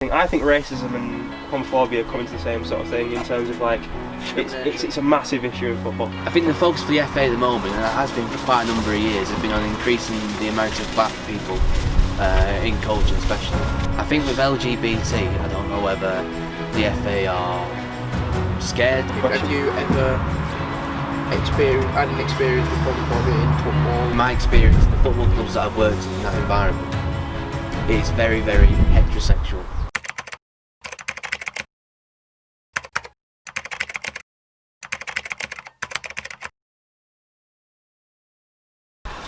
I think racism and homophobia come into the same sort of thing in terms of like it's a massive issue in football. I think the focus for the FA at the moment, and it has been for quite a number of years, has been on increasing the amount of black people in coaching especially. I think with LGBT, I don't know whether the FA are scared. Have you ever had an experience with homophobia in football? My experience, the football clubs that I've worked in that environment, is very, very heterosexual.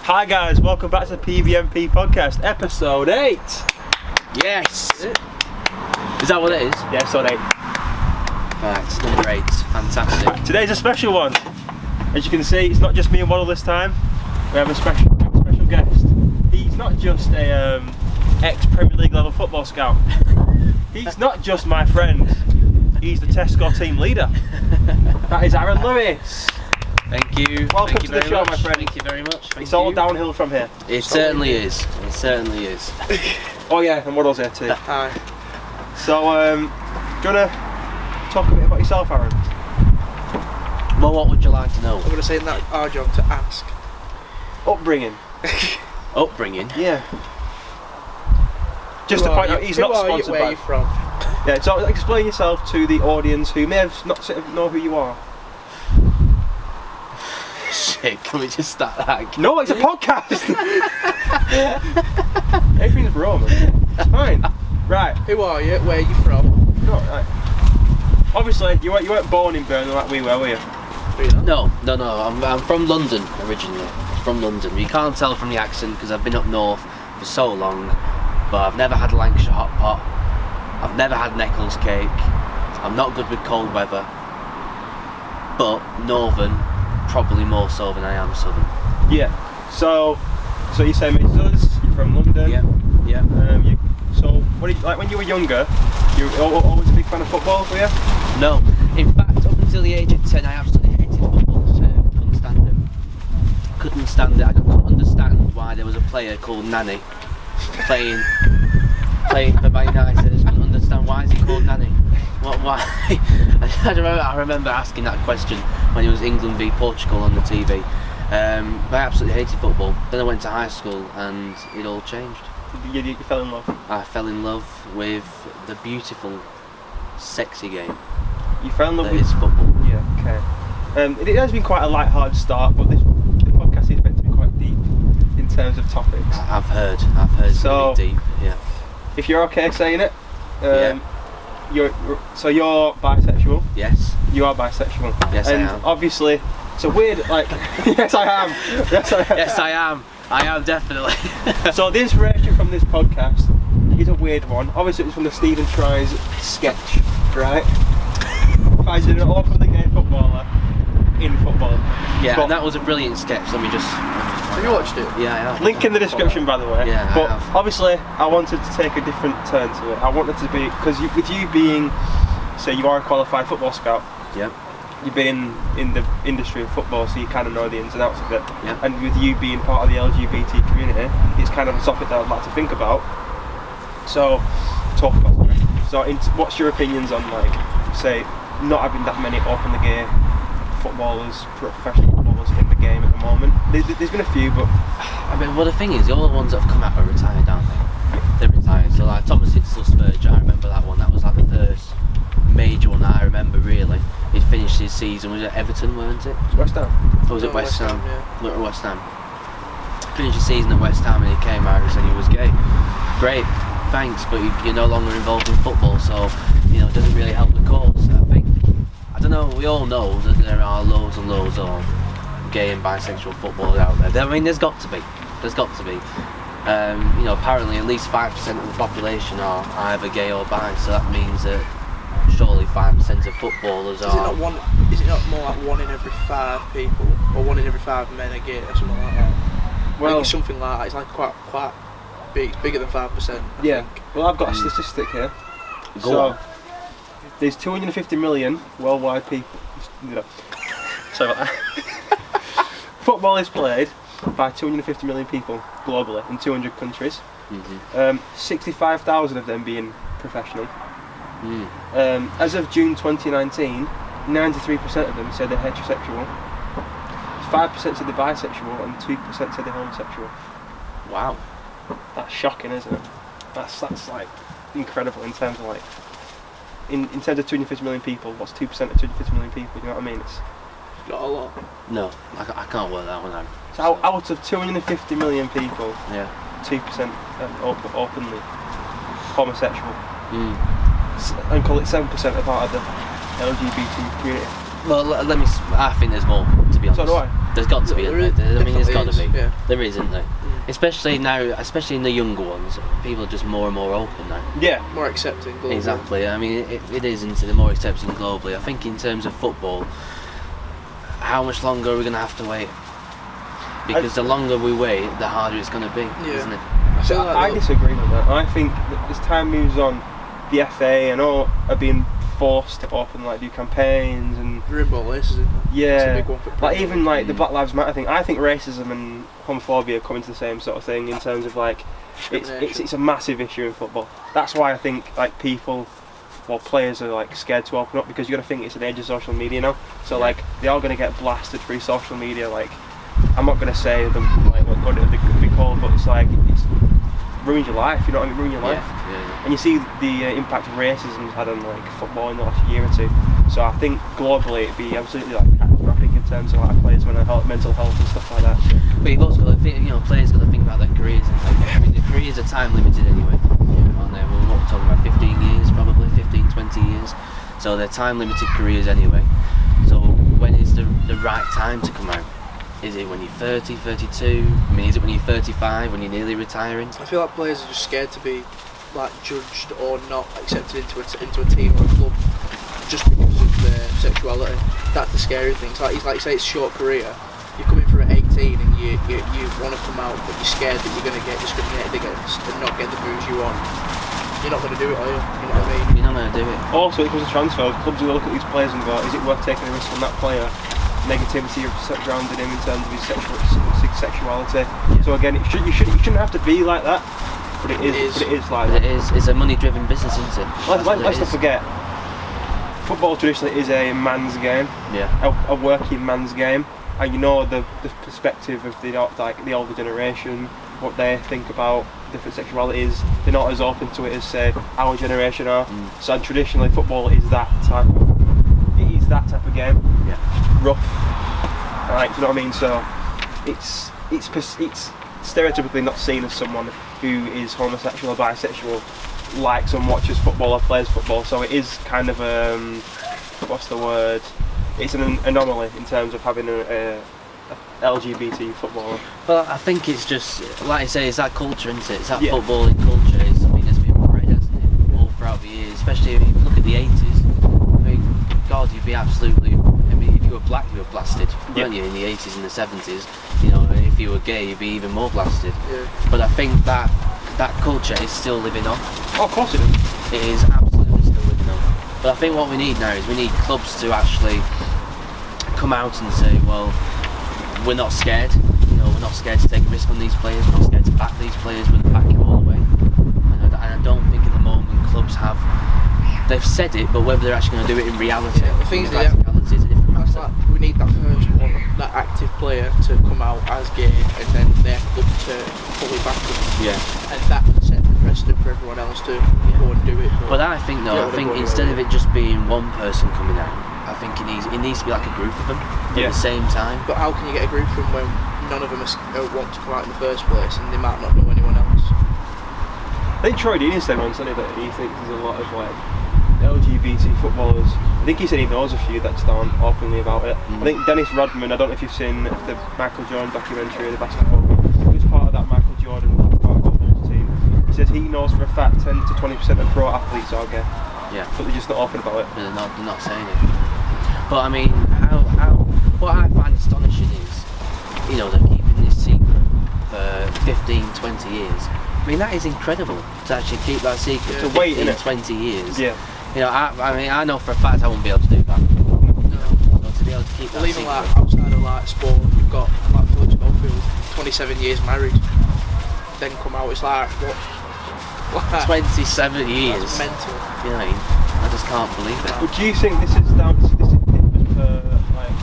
Hi guys, welcome back to the PBNP podcast, episode 8. Yes! Is that what it is? Yeah, episode 8. Right, it's number 8. Fantastic. Today's a special one. As you can see, it's not just me and Waddle this time. We have a special guest. He's not just a ex-Premier League level football scout. He's not just my friend. He's the Tesco team leader. That is Aaron Lewis. Thank you. Welcome Thank you to the very show, much. my friend. Thank you very much. It's all downhill from here. It certainly is. It certainly is. Oh yeah, and Waddle's here too. Hi. So, do you want to talk a bit about yourself, Aaron? Well, what would you like to know? I'm going to say that's our job to ask. Upbringing. Upbringing? Yeah. Just to point out, he's not sponsored Where by... are you from? Yeah, so explain yourself to the audience who may have not sort of know who you are. Shit, can we just start that? No, it's a podcast! Everything's wrong. It's fine. Right. Who are you? Where are you from? No, right. Obviously, you weren't born in Burnley like we were you? No. I'm from London originally. From London. You can't tell from the accent because I've been up north for so long. But I've never had a Lancashire hot pot. I've never had Neckles cake. I'm not good with cold weather. But northern, probably more so than I am southern. Yeah. So you say mate, you're from London. Yeah. So what do you, like when you were younger? You were always a big fan of football, were you? No. In fact, up until the age of 10, I absolutely hated football. Couldn't stand it. I couldn't understand why there was a player called Nanny playing for Man United. I just couldn't understand why is he called Nanny. Why? I remember asking that question when it was England v Portugal on the TV. But I absolutely hated football. Then I went to high school and it all changed. You fell in love? I fell in love with the beautiful, sexy game. You fell in love that with is football. Yeah, okay. It has been quite a light-hearted start, but the podcast is meant to be quite deep in terms of topics. I've heard it's so, really deep, yeah. If you're okay saying it, Yeah. You're bisexual. Yes. You are bisexual. Yes, and I am. Obviously, it's a weird, like, yes I am. Yes, I am. I am definitely. So the inspiration from this podcast is a weird one. Obviously it's from the Stephen Tries sketch, right? Imagine an awkwardly gay footballer in football. Yeah, but and that was a brilliant sketch. Let me just... Have you watched it? Yeah, I have. link in the description, by the way. Yeah, but I have. obviously I wanted to take a different turn to it. I wanted to be, because with you being, say you are a qualified football scout, Yeah. you've been in the industry of football, so you kind of know the ins and outs of it. Yeah. And with you being part of the LGBT community, it's kind of a topic that I'd like to think about. So, talk about it. So, what's your opinions on, like, say, not having that many openly gay footballers, professional footballers in the game at the moment? There's been a few, but I mean, well, the thing is, the only ones that have come out are retired, aren't they? They're retired. So, like, Thomas Hitzlsperger, I remember that one. That was, like, the first major one I remember, really. He finished his season, was it Everton, weren't it? West Ham. Or was it West Ham? Yeah. Look at West Ham. Finished his season at West Ham and he came out and said he was gay. Great, thanks, but you're no longer involved in football, so it doesn't really help the cause. I don't know. We all know that there are loads and loads of gay and bisexual footballers out there. I mean, there's got to be. Apparently at least 5% of the population are either gay or bi, so that means that surely 5% of footballers are... Is it not more like 1 in every 5 people, or 1 in every 5 men are gay, or something like that? I think it's something like that. It's like quite big, bigger than 5%. I think. Well, I've got a statistic here. Go on. There's 250 million worldwide people. Sorry about that. Football is played by 250 million people globally in 200 countries. 65,000 of them being professional. Mm. As of June 2019, 93% of them said they're heterosexual, 5% said they're bisexual, and 2% said they're homosexual. Wow. That's shocking, isn't it? That's like incredible in terms of like in terms of 250 million people. What's 2% of 250 million people? You know what I mean? It's Not a lot. No, I can't work that one out. so out of 250 million people, Yeah. 2% openly homosexual, and call it 7% are part of the LGBT community. Well, let me. I think there's more, to be honest. So do I. There's got to be. There Isn't there? I mean, there's got to definitely be. is, yeah. There is, isn't there? Especially now, especially in the younger ones, people are just more and more open now. Yeah. More accepting globally. Exactly. I mean, it is into the more accepting globally. I think in terms of football, how much longer are we going to have to wait? Because the longer we wait, the harder it's going to be, isn't it? I disagree with that. I think that as time moves on, the FA and all are being forced to open do campaigns and rainbow laces, isn't it? yeah, That's a big one for even the Black Lives Matter thing. I think racism and homophobia come into the same sort of thing in terms of it's a massive issue in football. That's why I think players are scared to open up, because you got to think it's an age of social media now. So they are going to get blasted through social media. I'm not going to say them what they could be called, but it's ruins your life. You know what I mean? Ruin your life. Yeah. And you see the impact of racism's had on football in the last year or two. So I think globally it'd be absolutely catastrophic in terms of players' mental health and stuff like that. So. But you've also got to think, players got to think about their careers. I mean, the careers are time limited anyway. Aren't they? We're not talking about 15 years, probably 15, 20 years. So they're time limited careers anyway. So when is the right time to come out? Is it when you're 30, 32? I mean, is it when you're 35, when you're nearly retiring? I feel like players are just scared to be judged or not accepted into a team or a club just because of their sexuality. That's the scary thing. It's like you say, it's a short career. You're coming through at 18 and you want to come out, but you're scared that you're going to get discriminated against and not get the booze you want. You're not going to do it, are you? You know what I mean? You're not going to do it. Also, when it comes to transfers, clubs will look at these players and go, is it worth taking a risk on that player? Negativity surrounding him in terms of his sexuality. Yeah. So again, you shouldn't have to be like that, but it is like that. It is. It's a money-driven business, isn't it? Let's not forget, football traditionally is a man's game. Yeah. A working man's game, and the perspective of the older generation, what they think about different sexualities. They're not as open to it as say our generation are. So traditionally, football is that type of game. Yeah. Rough, do you know what I mean? So it's stereotypically not seen as someone who is homosexual or bisexual likes and watches football or plays football. So it is kind of what's the word? It's an anomaly in terms of having a LGBT footballer. Well, I think it's just like I say, it's that culture, isn't it? It's that footballing culture. It's something that's been bred, hasn't it, all throughout the years. Especially if you look at the 80s. I mean, God, you'd be absolutely. I mean, if you were black, you were blasted, weren't you? In the 80s and the 70s, if you were gay, you'd be even more blasted. Yeah. But I think that culture is still living on. Oh, of course it is. It is absolutely still living on. But I think what we need now is we need clubs to actually come out and say, well, we're not scared. We're not scared to take a risk on these players. We're not scared to back these players. We're going to back you all the way. And I don't think at the moment clubs have. They've said it, but whether they're actually going to do it in reality, the thing is, reality is a different matter. We need that first one, that active player, to come out as gay, and then their club to fully back them. Yeah. And that set the precedent for everyone else to go and do it. But I think instead of it just being one person coming out, I think it needs to be like a group of them at the same time. But how can you get a group from when none of them want to come out in the first place, and they might not know anyone else? I think Troy Deeney said once, didn't he, that he thinks there's a lot of LGBT footballers. I think he said he knows a few that just aren't openly about it. I think Dennis Rodman, I don't know if you've seen the Michael Jordan documentary, the basketball one, he was part of that Michael Jordan basketball Bulls team. He says he knows for a fact 10 to 20% of pro athletes are gay. Yeah. But they're just not open about it. They're not saying it. But I mean, what I find astonishing is, they're keeping this secret for 15, 20 years. I mean, that is incredible to actually keep that secret for 15, 20 years. Yeah. I know for a fact I wouldn't be able to do that. No. So to be able to keep that even secret. Outside of sport, you've got Phillips Schofield, 27 years married, then come out. It's what Like, 27 years. that's mental. You know what I mean? I just can't believe it. But do you think this is down to this is different for like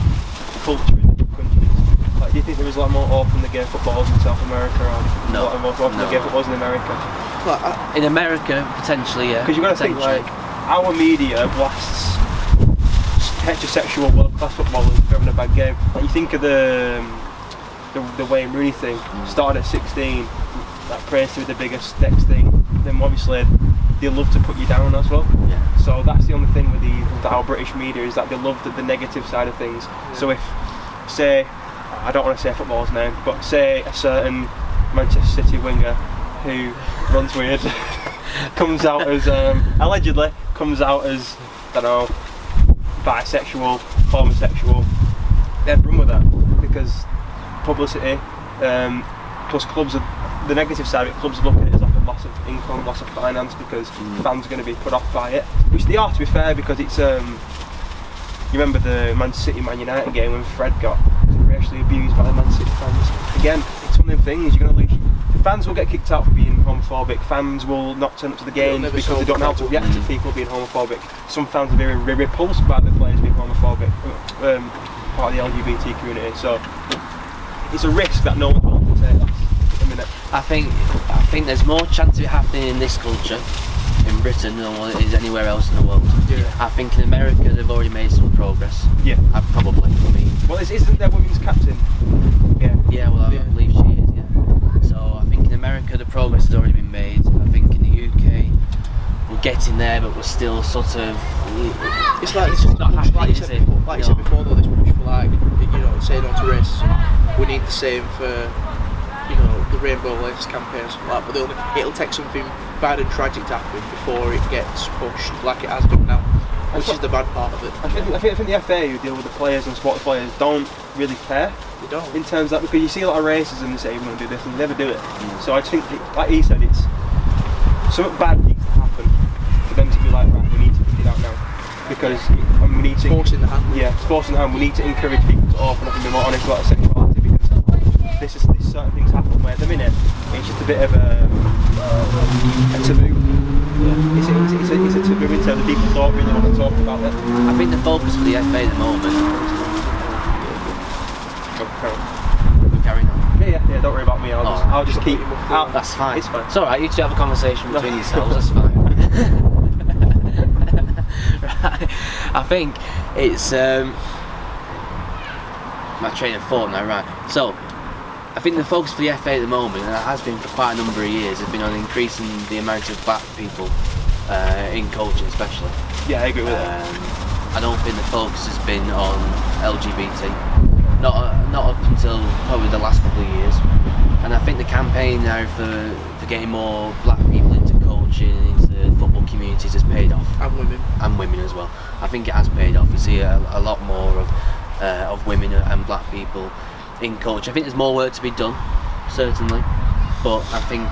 culture in different countries? Like, do you think there was a lot more open the gay footballs in South America, or No. a lot more open the gay footballs in America? Like, In America, potentially, yeah. Because you've got to think, like, our media blasts heterosexual world-class footballers for having a bad game. Like, you think of the Wayne Rooney thing, started at 16, that praise to be the biggest next thing, then obviously they love to put you down as well. Yeah. So that's the only thing with our British media, is that they love the negative side of things. Yeah. So if, say, I don't want to say a footballer's name, but say a certain Manchester City winger who runs weird comes out as allegedly comes out as, I don't know, bisexual, homosexual, they'd run with that because publicity, plus clubs are, the negative side of it, clubs are looking at it as like a loss of income, loss of finance, because fans are going to be put off by it, which they are, to be fair, because it's you remember the Man City Man United game when Fred got racially abused by the Man City fans. Again, it's one of them things, you're going to lose. Fans will get kicked out for being homophobic, fans will not turn up to the games because they don't know how to react to people being homophobic. Some fans are very repulsed by the players being homophobic, part of the LGBT community, so it's a risk that no one's willing to take at the minute. I think there's more chance of it happening in this culture, in Britain, than what it is anywhere else in the world. Yeah. I think in America they've already made some progress. Yeah. Probably. I mean, Well, isn't there women's captain? Yeah. yeah, well, I believe she is, yeah. So I think in America the progress has already been made. I think in the UK we're getting there, but we're still sort of. It's like it's just not happening, like you is said it? before, like you said before, though, this push for, like, saying no to racism. We need the same for, the Rainbow Lace campaign and stuff like that, but it'll take something bad and tragic to happen before it gets pushed like it has done now, which is the bad part of it. I think the FA, who deal with the players and support the players, don't really care. They don't. In terms of that, because you see a lot of racism, they say we're going to do this and they never do it. So I just think, like he said, it's something bad needs to happen for them to be like, right, we need to pick it out now, because we need to Forcing the hand. Yeah, it's forcing the hand. We need to encourage people to open up and be more honest about sexuality, because this certain things happen where at the minute it's just a bit of a taboo. Yeah. It's a taboo in terms of people don't really want to talk about it. I think the focus for the FA at the moment. We're carrying on. Yeah. Don't worry about me. I'll just keep. That's fine. It's fine. It's all right. You two have a conversation between yourselves. That's fine. Right. I think it's my train of thought now. Right. So I think the focus for the FA at the moment, and it has been for quite a number of years, has been on increasing the amount of black people in coaching, especially. Yeah, I agree with that. I don't think the focus has been on LGBT, not up until probably the last couple of years. And I think the campaign now for getting more black people into coaching, into football communities, has paid off. And women as well. I think it has paid off. You see a lot more of women and black people in coaching. I think there's more work to be done, certainly, but I think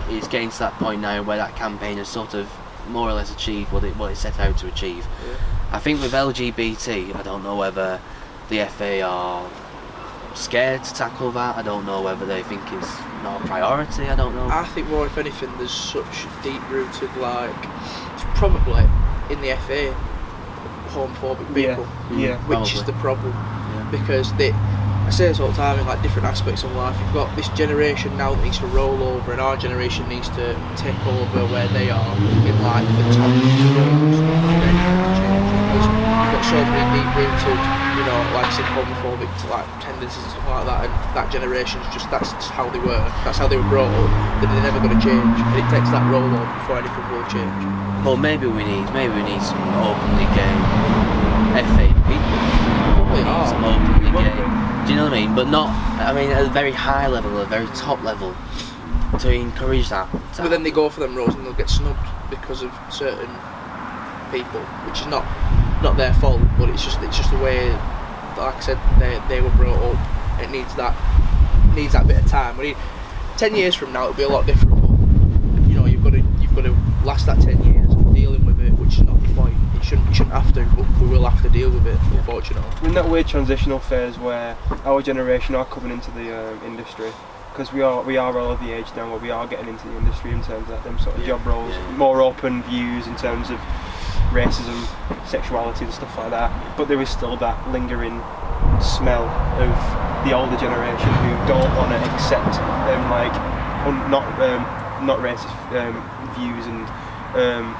it's getting to that point now where that campaign has sort of more or less achieved what it set out to achieve. Yeah. I think with LGBT, I don't know whether the FA are scared to tackle that. I don't know whether they think it's not a priority. I don't know. I think more, if anything, there's such deep-rooted, it's probably in the FA, homophobic people. Yeah. Which Probably. is the problem, because I say this all the time in different aspects of life. You've got this generation now that needs to roll over, and our generation needs to take over where they are in the top roles for anything to change. Because you've got so many deep-rooted, like I said, homophobic tendencies and stuff like that, and that generation's that's just how they were. That's how they were brought up. That they're never going to change, and it takes that roll over before anything will change. Well, maybe we need some openly gay FA people. We need some openly gay. Do you know what I mean? But not, at a very high level, a very top level, to encourage that. But then they go for them roles and they'll get snubbed because of certain people, which is not their fault, but it's just the way, like I said, they were brought up. It needs that bit of time. 10 years from now it'll be a lot different, but you've got to last that 10 years dealing with it, which is not the point. You shouldn't have to, but we will have to deal with it, unfortunately. We're in that weird transitional phase where our generation are coming into the industry, because we are all of the age now where we are getting into the industry in terms of them sort of job roles, yeah. more open views in terms of racism, sexuality and stuff like that, but there is still that lingering smell of the older generation who don't want to accept not racist views and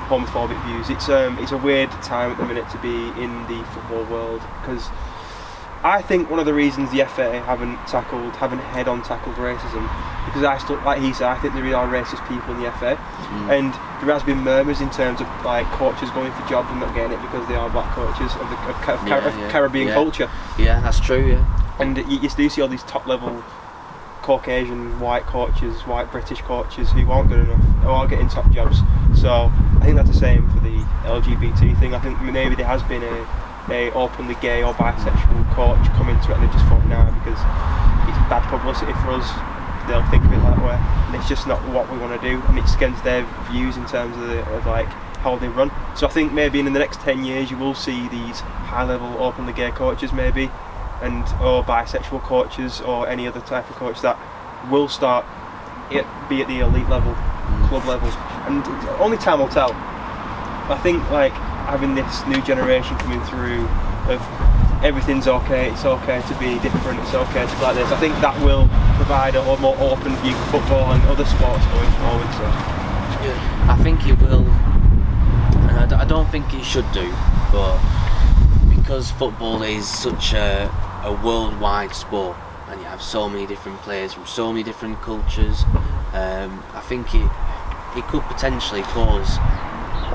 homophobic views. It's a weird time at the minute to be in the football world, because I think one of the reasons the FA haven't head-on tackled racism, because like he said, I think there are racist people in the FA, and there has been murmurs in terms of like coaches going for jobs and not getting it because they are black coaches of Caribbean culture. Yeah, that's true. Yeah, and you do see all these top-level Caucasian white coaches, white British coaches who aren't good enough, who are getting top jobs. So I think that's the same for the LGBT thing. I think maybe there has been a openly gay or bisexual coach come into it and they just thought nah, because it's bad publicity for us, they'll think of it that way, and it's just not what we want to do, and it's against their views in terms of like how they run. So I think maybe in the next 10 years you will see these high level openly gay coaches maybe, and or bisexual coaches or any other type of coach that will start be at the elite level, club level, and only time will tell. I think like having this new generation coming through of everything's okay, it's okay to be different, it's okay to be like this, I think that will provide a more open view for football and other sports going forward. So yeah, I think it will, and I don't think it should do, but because football is such a worldwide sport and you have so many different players from so many different cultures, I think it could potentially cause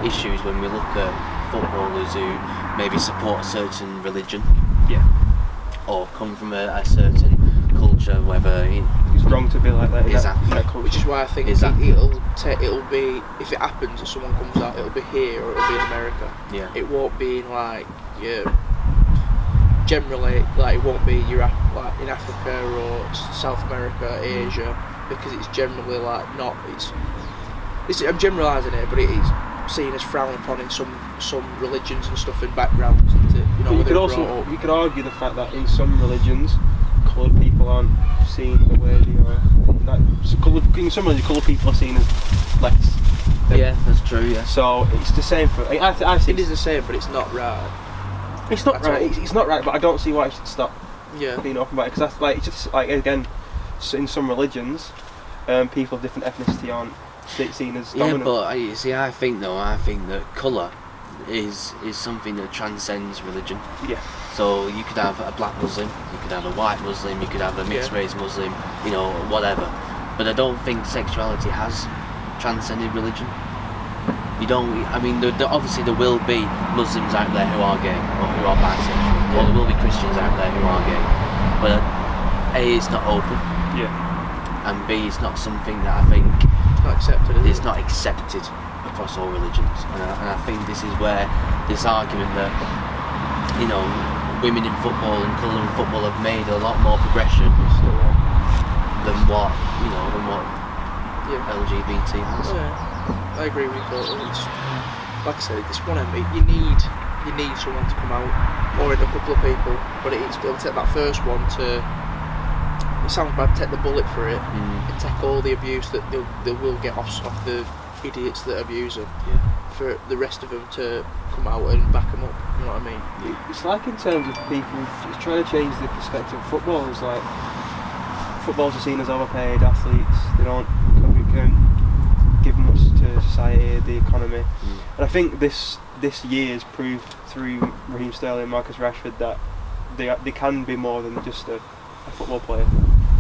issues when we look at footballers who maybe support a certain religion, or come from a certain culture, whether it's wrong to be like that. Exactly. That culture. Which is why I think it'll be, if it happens and someone comes out, it'll be here or it'll be in America. Yeah. It won't be in like generally like it won't be like in Africa or South America, Asia, because it's generally like not. It's I'm generalising it, but it is seen as frowned upon in some religions and stuff in backgrounds, and you could argue the fact that in some religions coloured people aren't seen the way they are. In some religions coloured people are seen as less. Yeah, that's true. Yeah. So it's the same for. I think it is the same, but it's not right. It's not right. It's not right, but I don't see why it should stop. Yeah. Being open about it, because that's like it's just like again, in some religions, people of different ethnicity aren't seen as dominant. Yeah, but I think that colour is something that transcends religion. Yeah. So you could have a black Muslim, you could have a white Muslim, you could have a mixed race Muslim, whatever. But I don't think sexuality has transcended religion. You don't. I mean, obviously there will be Muslims out there who are gay or who are bisexual, or there will be Christians out there who are gay. But A, it's not open. Yeah. And B, it's not something that I think not accepted. It's not accepted across all religions, and I think this is where this argument that women in football and colour in football have made a lot more progression than what LGBT has. Yeah, I agree with you. It's, like I said, it's one of you need someone to come out, or a couple of people, but it'll take that first one to. It sounds bad, take the bullet for it and take all the abuse that they will get off the idiots that abuse them, for the rest of them to come out and back them up, you know what I mean? It's like in terms of people just trying to change the perspective of football. It's like footballers are seen as overpaid athletes, they don't give much to society, the economy, and I think this year's proved through Raheem Sterling and Marcus Rashford that they can be more than just a football player.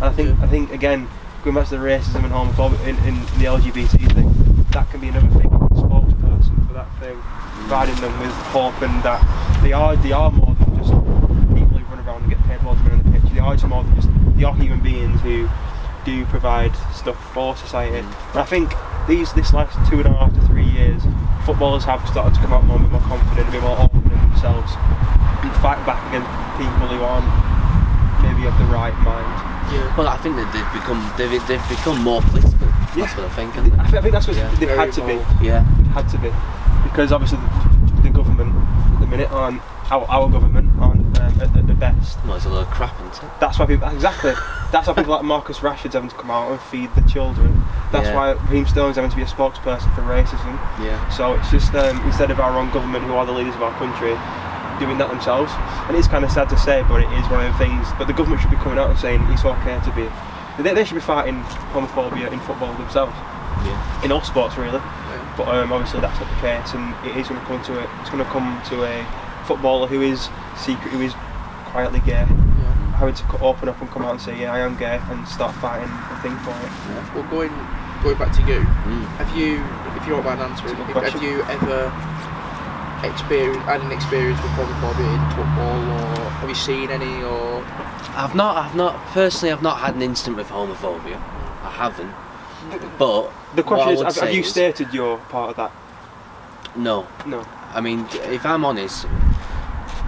And I think again, going back to the racism and homophobia in the LGBT thing, that can be another thing, spokesperson for that thing, providing them with hope, and that they are more than just people who run around and get paid loads of money on the pitch. They are just more than just, they are human beings who do provide stuff for society. And I think this last 2.5 to 3 years, footballers have started to come out more confident, a bit more open in themselves, and fight back against people who aren't maybe of the right mind. Yeah. Well, I think that they've become more political. Yeah. That's what I think. I think that's what they've had to be. Yeah. They've had to be, because obviously the government at the minute aren't our government aren't at the the best. No, it's a load of crap, isn't it? That's why people That's why people like Marcus Rashford's having to come out and feed the children. That's why Raheem Sterling's having to be a spokesperson for racism. Yeah. So it's just instead of our own government, who are the leaders of our country, doing that themselves. And it's kind of sad to say, but it is one of the things. But the government should be coming out and saying it's okay to be. They should be fighting homophobia in football themselves. Yeah. In all sports, really. Yeah. But obviously that's not the case, and it is going to come to it. It's going to come to a footballer who is quietly gay, having to open up and come out and say, yeah, I am gay, and start fighting a thing for it. Yeah. Well, going back to you, have you, if you don't mind answering, have you ever had an experience with homophobia in football, or have you seen any, or? I've not personally. I've not had an incident with homophobia. I haven't. But the question is, have you stated your part of that? No. I mean, if I'm honest,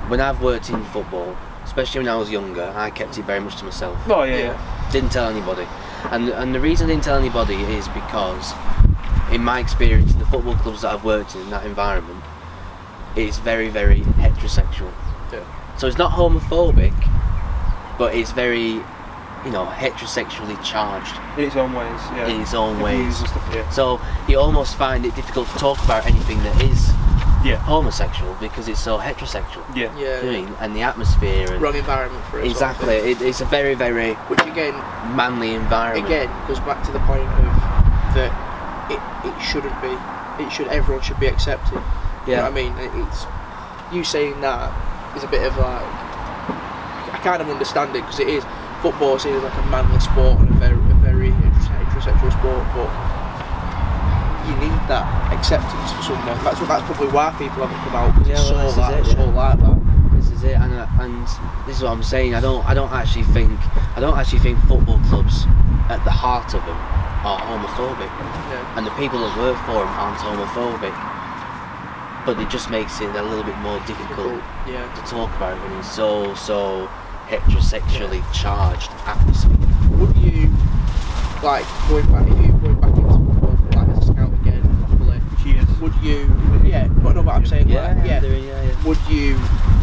when I've worked in football, especially when I was younger, I kept it very much to myself. Oh yeah. Didn't tell anybody, and the reason I didn't tell anybody is because, in my experience in the football clubs that I've worked in that environment, it's very, very heterosexual. Yeah. So it's not homophobic, but it's very, heterosexually charged. In its own ways, yeah. In its own ways. And stuff, yeah. So you almost find it difficult to talk about anything that is homosexual because it's so heterosexual. Yeah. You know what I mean? And the atmosphere. And wrong environment for it. Exactly. It's a very, very manly environment. Again, goes back to the point of that it shouldn't be. Everyone should be accepted. Yeah. You know what I mean? It's you saying that is a bit of like, I kind of understand it because it is. Football is seen as like a manly sport and a very heterosexual sport, but you need that acceptance for someone. That's probably why people haven't come out, because it's so like that. This is it, and this is what I'm saying. I don't actually think football clubs at the heart of them are homophobic, and the people that work for them aren't homophobic. But it just makes it a little bit more difficult to talk about when it's so heterosexually charged atmosphere. Would you, like, going back into football, like as a scout again, properly, would you, but no, what I'm saying, would you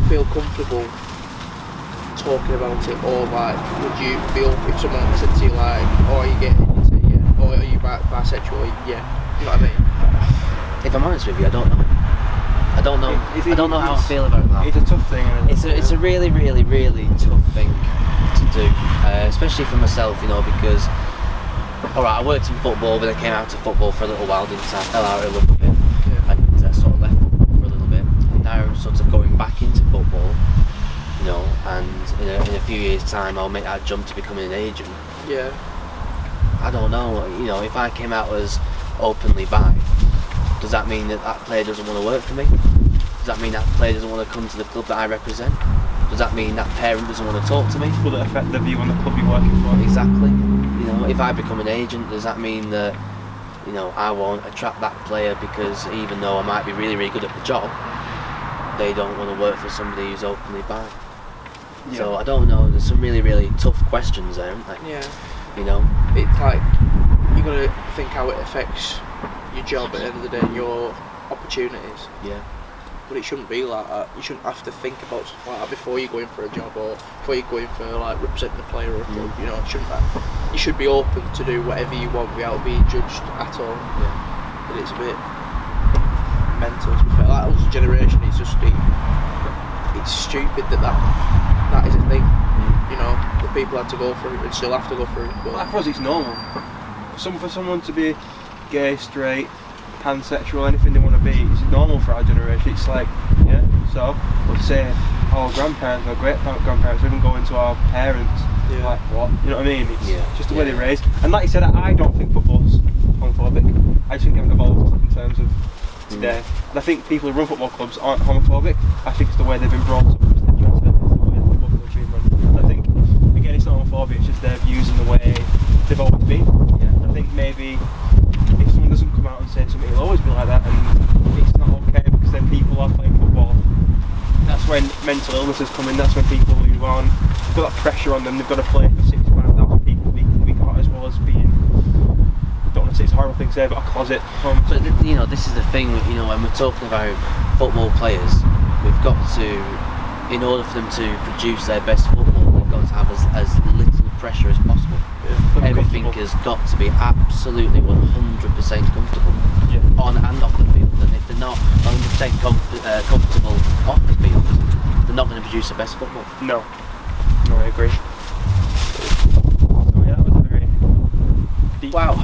feel comfortable talking about it, or like, would you feel, if someone said to you like, oh, are you gay, you'd say yeah, or are you bisexual, yeah, you know what I mean? If I'm honest with you, I don't know. I don't know how I feel about that. It's a tough thing. It's a really, really, really tough thing to do, especially for myself, because I worked in football, then I came out to football for a little while, didn't I? I fell out a little bit, and sort of left football for a little bit. And now I'm sort of going back into football, and in a few years' time I'll make that jump to becoming an agent. Yeah. I don't know, if I came out as openly bi, does that mean that player doesn't want to work for me? Does that mean that player doesn't want to come to the club that I represent? Does that mean that parent doesn't want to talk to me? Will it affect the view on the club you're working for? Exactly. If I become an agent, does that mean that, I won't attract that player because even though I might be really, really good at the job, they don't want to work for somebody who's openly bi? Yeah. So I don't know. There's some really, really tough questions there, aren't there? Yeah. It's like you've got to think how it affects your job at the end of the day and your opportunities. Yeah. But it shouldn't be like that. You shouldn't have to think about stuff like that before you go in for a job or before you go in for like representing a player or a club. It shouldn't. You should be open to do whatever you want without being judged at all. Yeah. But it's a bit mental. To be fair. Like our generation, it's just it's stupid that is a thing. The people had to go through it and still have to go through it. But for us, it's normal. For someone to be gay, straight, pansexual, anything they want to be, it's normal for our generation. It's like, so let's say our grandparents or great grandparents even going to our parents, like what? You know what I mean? It's just the way they're raised. And like you said, I don't think football's homophobic. I just think they haven't evolved in terms of today. And I think people who run football clubs aren't homophobic. I think it's the way they've been brought up. It's the way the football club's been run. I think, again, it's not homophobia, it's just their views and the way they've always been. I think maybe if someone doesn't come out and say something, it'll always be like that, and it's not okay because then people are playing football. That's when mental illnesses come in. That's when people who aren't, they've got that pressure on them. They've got to play for 65,000 people week out, as well as being, I don't want to say it's a horrible thing to say, but a closet. But this is the thing. When we're talking about football players, we've got to in order for them to produce their best football, they've got to have as little pressure as possible. Yeah, Everything has got to be absolutely 100% comfortable on and off the field. And if they're not 100% comfortable off the field, they're not going to produce the best football. No, I agree. So yeah, that was a very deep. Wow.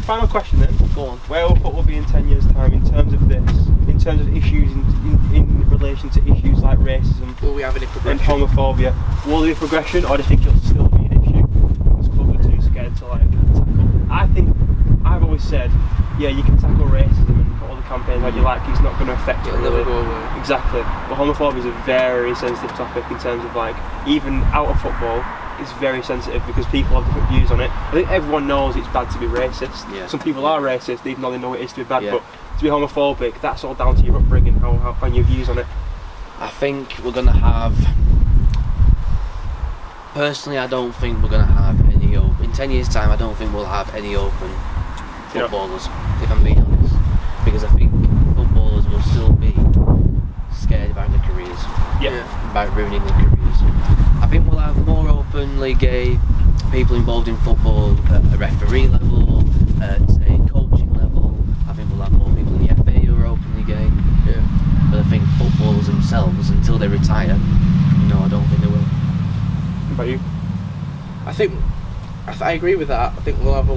Final question then. Go on. Where will football be in 10 years' time in terms of this? In terms of issues in relation to issues like racism Will we have any and progression? homophobia? Will there be progression, or do you think it'll still be an issue? Because clubs are too scared to like tackle. I've always said, yeah, you can tackle racism and put all the campaigns that you like. It's not going to affect it It'll really. never go away. Exactly. But homophobia is a very sensitive topic in terms of like even out of football. It's very sensitive because people have different views on it. I think everyone knows it's bad to be racist. Yeah. Some people are racist even though they know it is to be bad. Yeah. But to be homophobic, that's all down to your upbringing, how and your views on it. I think we're going to have. Personally, I don't think we're going to have any open. In 10 years' time, I don't think we'll have any open footballers, if I'm being honest. Because I think footballers will still be scared about their careers. Yeah. About ruining their careers. I think we'll have more openly gay people involved in football at a referee level, at a coaching level. I think we'll have more people in the FA who are openly gay. Yeah. But I think footballers themselves, until they retire, no, I don't think they will. What about you? I agree with that. I think we'll have a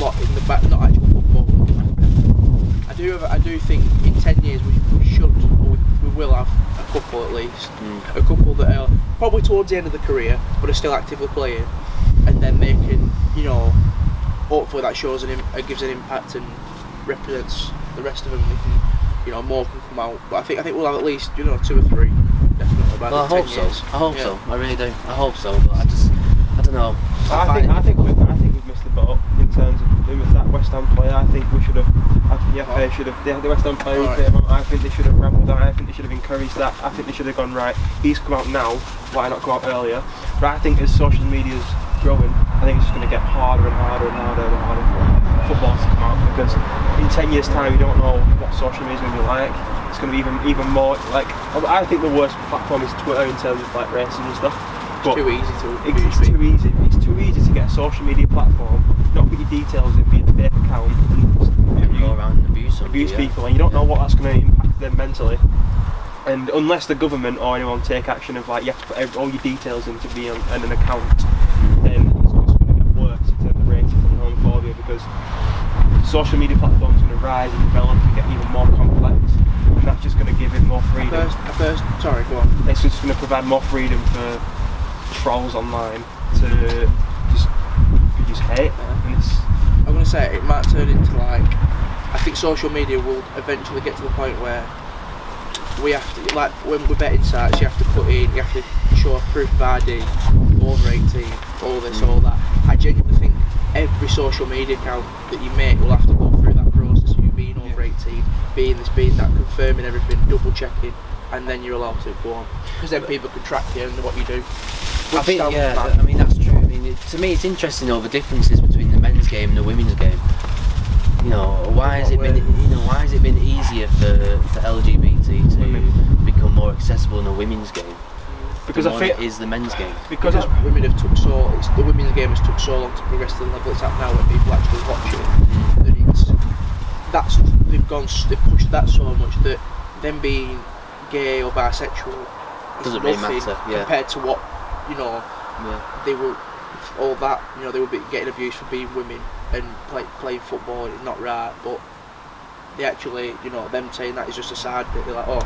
lot in the back, not actual football. I do think in 10 years we will have a couple at least. A couple that are probably towards the end of the career but are still actively playing, and then they can, hopefully that shows gives an impact and represents the rest of them. They can, more can come out. But I think we'll have at least 2 or 3 definitely. Well, I hope 10 so. years. I hope Yeah. so. I really do. I hope so. But I don't know. I think we've missed the boat in terms of that West Ham player. I think we should have. I think the FA should have. The West Ham player who came out. I think they should have rambled that. I think they should have encouraged that. I think they should have gone right. He's come out now. Why not come out earlier? But I think as social media's growing, I think it's just going to get harder and harder and harder and harder for football to come out, because in 10 years' time you don't know what social media is going to be like. It's going to be even more like. I think the worst platform is Twitter in terms of like racism and stuff. But Too easy to. it's too easy to get a social media platform, not put your details in, be a fake account, and Go around and abuse somebody, people, and you don't know what that's going to impact them mentally. And unless the government or anyone take action of like you have to put all your details in to be on an account, then it's just going to get worse in terms of racism and homophobia, because social media platforms are going to rise and develop and get even more complex, and that's just going to give it more freedom. Sorry, go on. It's just going to provide more freedom for trolls online to just produce hate, and it's. I'm going to say it might turn into like. I think social media will eventually get to the point where we have to, like when we're betting sites, you have to put in, you have to show a proof of ID, over 18, all this, all that. I genuinely think every social media account that you make will have to go through that process of you being over 18, being this, being that, confirming everything, double checking, and then you're allowed to go on. Because then people can track you and what you do. I think, I mean, that's true. I mean, to me, it's interesting the differences between the men's game and the women's game. Why has it been easier for LGBT to become more accessible in the women's game? Because I think it is the men's game. Because women have the women's game has took so long to progress to the level it's at now, where people actually watch it. That they've pushed that so much that them being gay or bisexual Doesn't really matter, compared to what they were all that they were getting abused for being women and playing football. It's not right, but they actually them saying that is just a side bit. They're like, oh,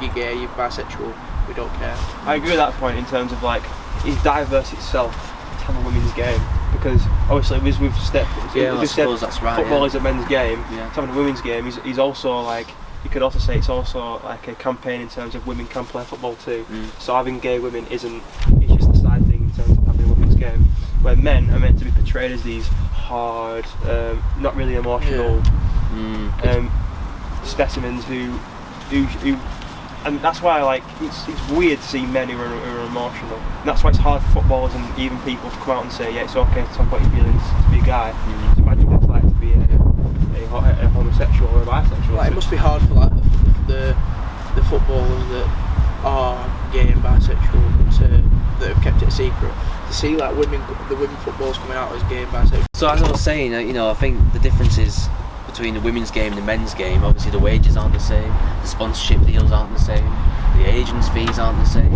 you're gay, you're bisexual, we don't care. I agree with that point in terms of like it's diverse itself to have a women's game, because obviously we've stepped. I suppose that's right. Football is a men's game. Yeah. To having a women's game is also like. You could also say it's also like a campaign in terms of women can play football too. So having gay women it's just a side thing in terms of having a women's game, where men are meant to be portrayed as these hard, not really emotional specimens who, and that's why like it's weird to see men who are emotional. And that's why it's hard for footballers and even people to come out and say, yeah, it's okay to talk about your feelings to be a guy. So imagine what it's like to be a homosexual or a bisexual. Like, it must be hard for like the footballers that are gay and bisexual that have kept it a secret, to see like the women football's coming out as gay and bisexual. So as I was saying, I think the differences between the women's game and the men's game, obviously the wages aren't the same, the sponsorship deals aren't the same, the agents' fees aren't the same,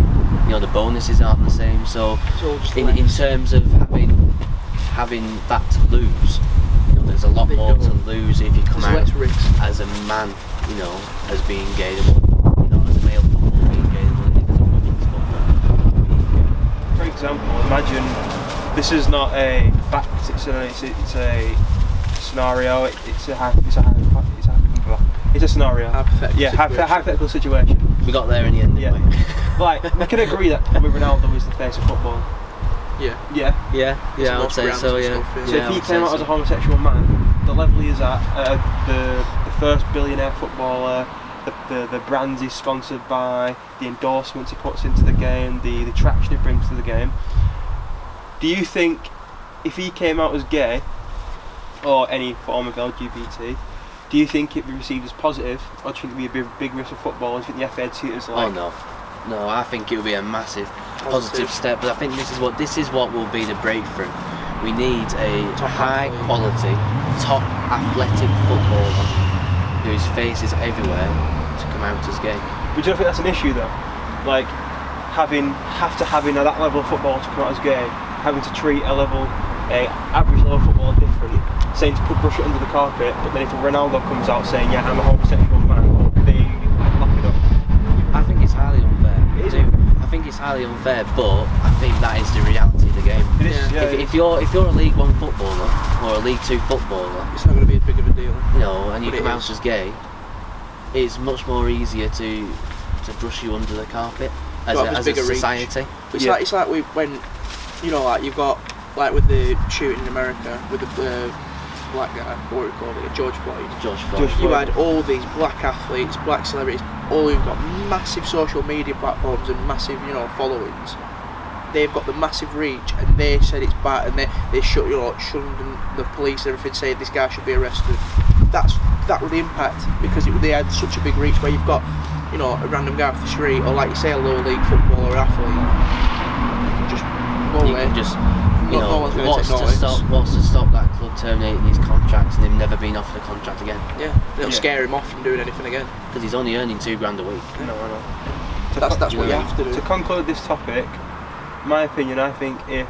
the bonuses aren't the same. So in terms of having that to lose, there's a lot more to lose if you come out as a man, as being gay, as a male footballer being gay than it is as a women's footballer being gay. For example, imagine this is not a fact; it's a scenario. It's a scenario. Hypothetical situation. We got there in the end. Yeah. Like we can agree that probably Ronaldo is the face of football. Yeah. I would say so. Yeah. So if he came out as a homosexual man, the level he is at, the first billionaire footballer, the brands he's sponsored by, the endorsements he puts into the game, the traction he brings to the game. Do you think if he came out as gay or any form of LGBT, do you think it'd be received as positive, or do you think it'd be a big risk for football? Do you think the FA would see it as like? Oh no, I think it would be a massive positive step. But I think this is what will be the breakthrough. We need a high quality, top athletic footballer whose face is everywhere to come out as gay. But do you think that's an issue though? Like having that level of football to come out as gay, having to treat a average level footballer different, saying to brush it under the carpet, but then if Ronaldo comes out saying, yeah, I'm a homosexual man, they lock it up. I think it's highly unfair. I think it's highly unfair, but I think that is the reality of the game. It is, if you're a League One footballer or a League Two footballer, it's not going to be as big of a deal. And you come out as gay, it's much more easier to brush you under the carpet as a society. It's like when you've got like with the shooting in America with the black guy, what do we call it, George Floyd. You had all these black athletes, black celebrities, all who've got massive social media platforms and massive, followings. They've got the massive reach, and they said it's bad, and they shunned the police and everything, saying this guy should be arrested. That would impact because they had such a big reach where you've got, a random guy off the street, or like you say, a lower league footballer or athlete. You can just what's to stop that club terminating his contract and him never being offered a contract again? Yeah, it'll scare him off from doing anything again. Because he's only earning $2,000 a week. I know. That's what you have to do. To conclude this topic, my opinion, I think if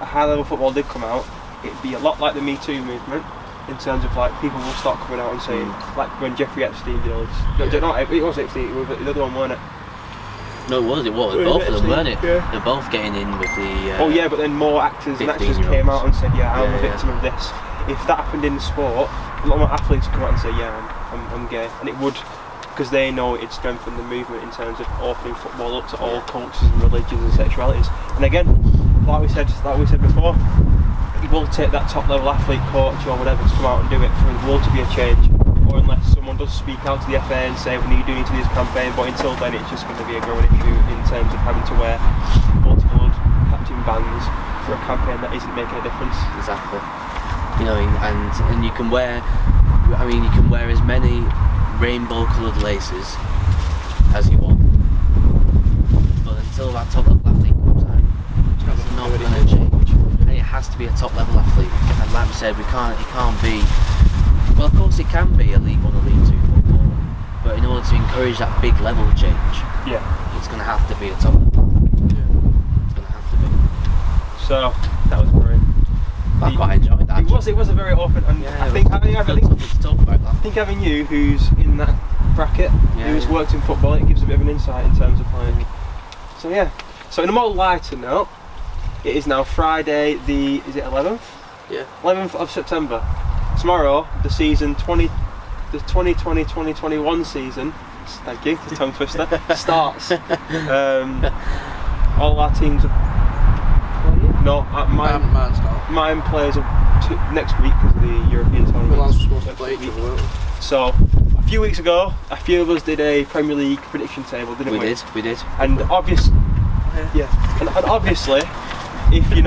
a high level football did come out, it'd be a lot like the Me Too movement, in terms of like people will start coming out and saying, like when Jeffrey Epstein, it was Epstein, it was the other one, weren't it? No, it was both of them, weren't it? Yeah. They're both getting in with the. But then more actors and actresses came out and said, I'm a victim of this. If that happened in sport, a lot more athletes would come out and say, I'm gay, and it would, because they know it'd strengthen the movement in terms of opening football up to all cultures and religions and sexualities. And again, like we said before, it will take that top level athlete, coach or whatever to come out and do it for the world to be a change. Or unless someone does speak out to the FA and say we do need to do this campaign, but until then it's just going to be a growing issue in terms of having to wear multiple captain bands for a campaign that isn't making a difference. Exactly. And you can wear as many rainbow coloured laces as you want, but until that top level athlete comes out, it's not going to change. And it has to be a top level athlete. And like we said, it can't be. Well, of course it can be a League 1 or League 2 footballer, but in order to encourage that big level change, it's going to have to be a top level. It's going to have to be. So, that was great. I quite enjoyed that. It was a very open, and I think having you, who's in that bracket, who's worked in football, it gives a bit of an insight in terms of like. So yeah. So in a more lighter note, it is now Friday, is it 11th? Yeah. 11th of September. Tomorrow, the 2020-2021 season, thank you, the tongue twister, starts. All our teams are playing? No, mine plays next week because of the European tournament. Well, I was supposed to play each other. So, a few weeks ago, a few of us did a Premier League prediction table, didn't we? We did. And obviously, and obviously, if you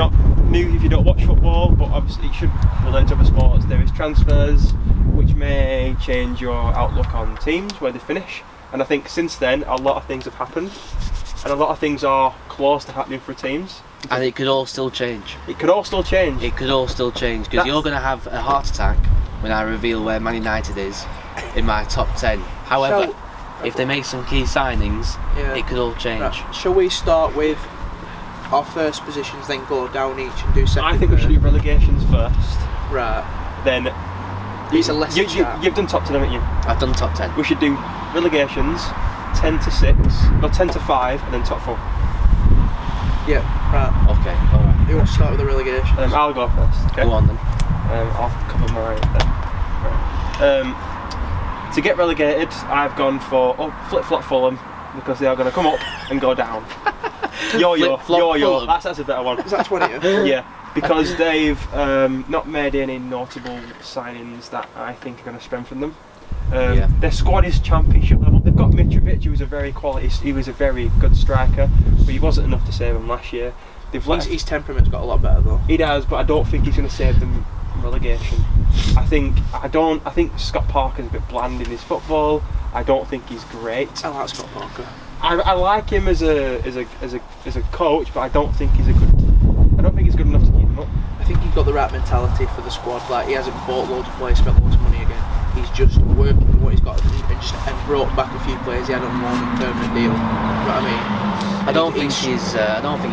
don't watch football, but obviously it should relate to other sports, there is transfers which may change your outlook on teams, where they finish, And I think since then, a lot of things have happened, and a lot of things are close to happening for teams. And it could all still change. It could all still change. It could all still change, because you're going to have a heart attack when I reveal where Man United is in my top 10. However, if they make some key signings, it could all change. Right. Shall we start with our first positions, then go down each and do second? I think we should do relegations first. Right. Then It's a lesser chat. you've done top 10, haven't you? I've done top 10. We should do relegations 10 to 6, no 10 to 5, and then top 4. Yeah, right. Okay, alright. Who wants to start with the relegation? I'll go first. Okay. Go on then. I'll cover my. Right. To get relegated, I've gone for flip-flop Fulham, because they are going to come up and go down. Yo-yo. Fulham. That's a better one. Is that 20th? Yeah, because they've not made any notable signings that I think are going to strengthen them. Their squad is championship level. They've got Mitrovic, who was a very good striker, but he wasn't enough to save them last year. His temperament's got a lot better though. He does, but I don't think he's going to save them relegation. I think Scott Parker's a bit bland in his football. I don't think he's great. I like Scott Parker. I like him as a coach, but I don't think he's good enough to keep them up. I think he's got the right mentality for the squad. Like, he hasn't bought loads of players, spent loads of money again. He's just working with what he's got and brought back a few players he had on loan and permanent deal. You know what I mean? I don't think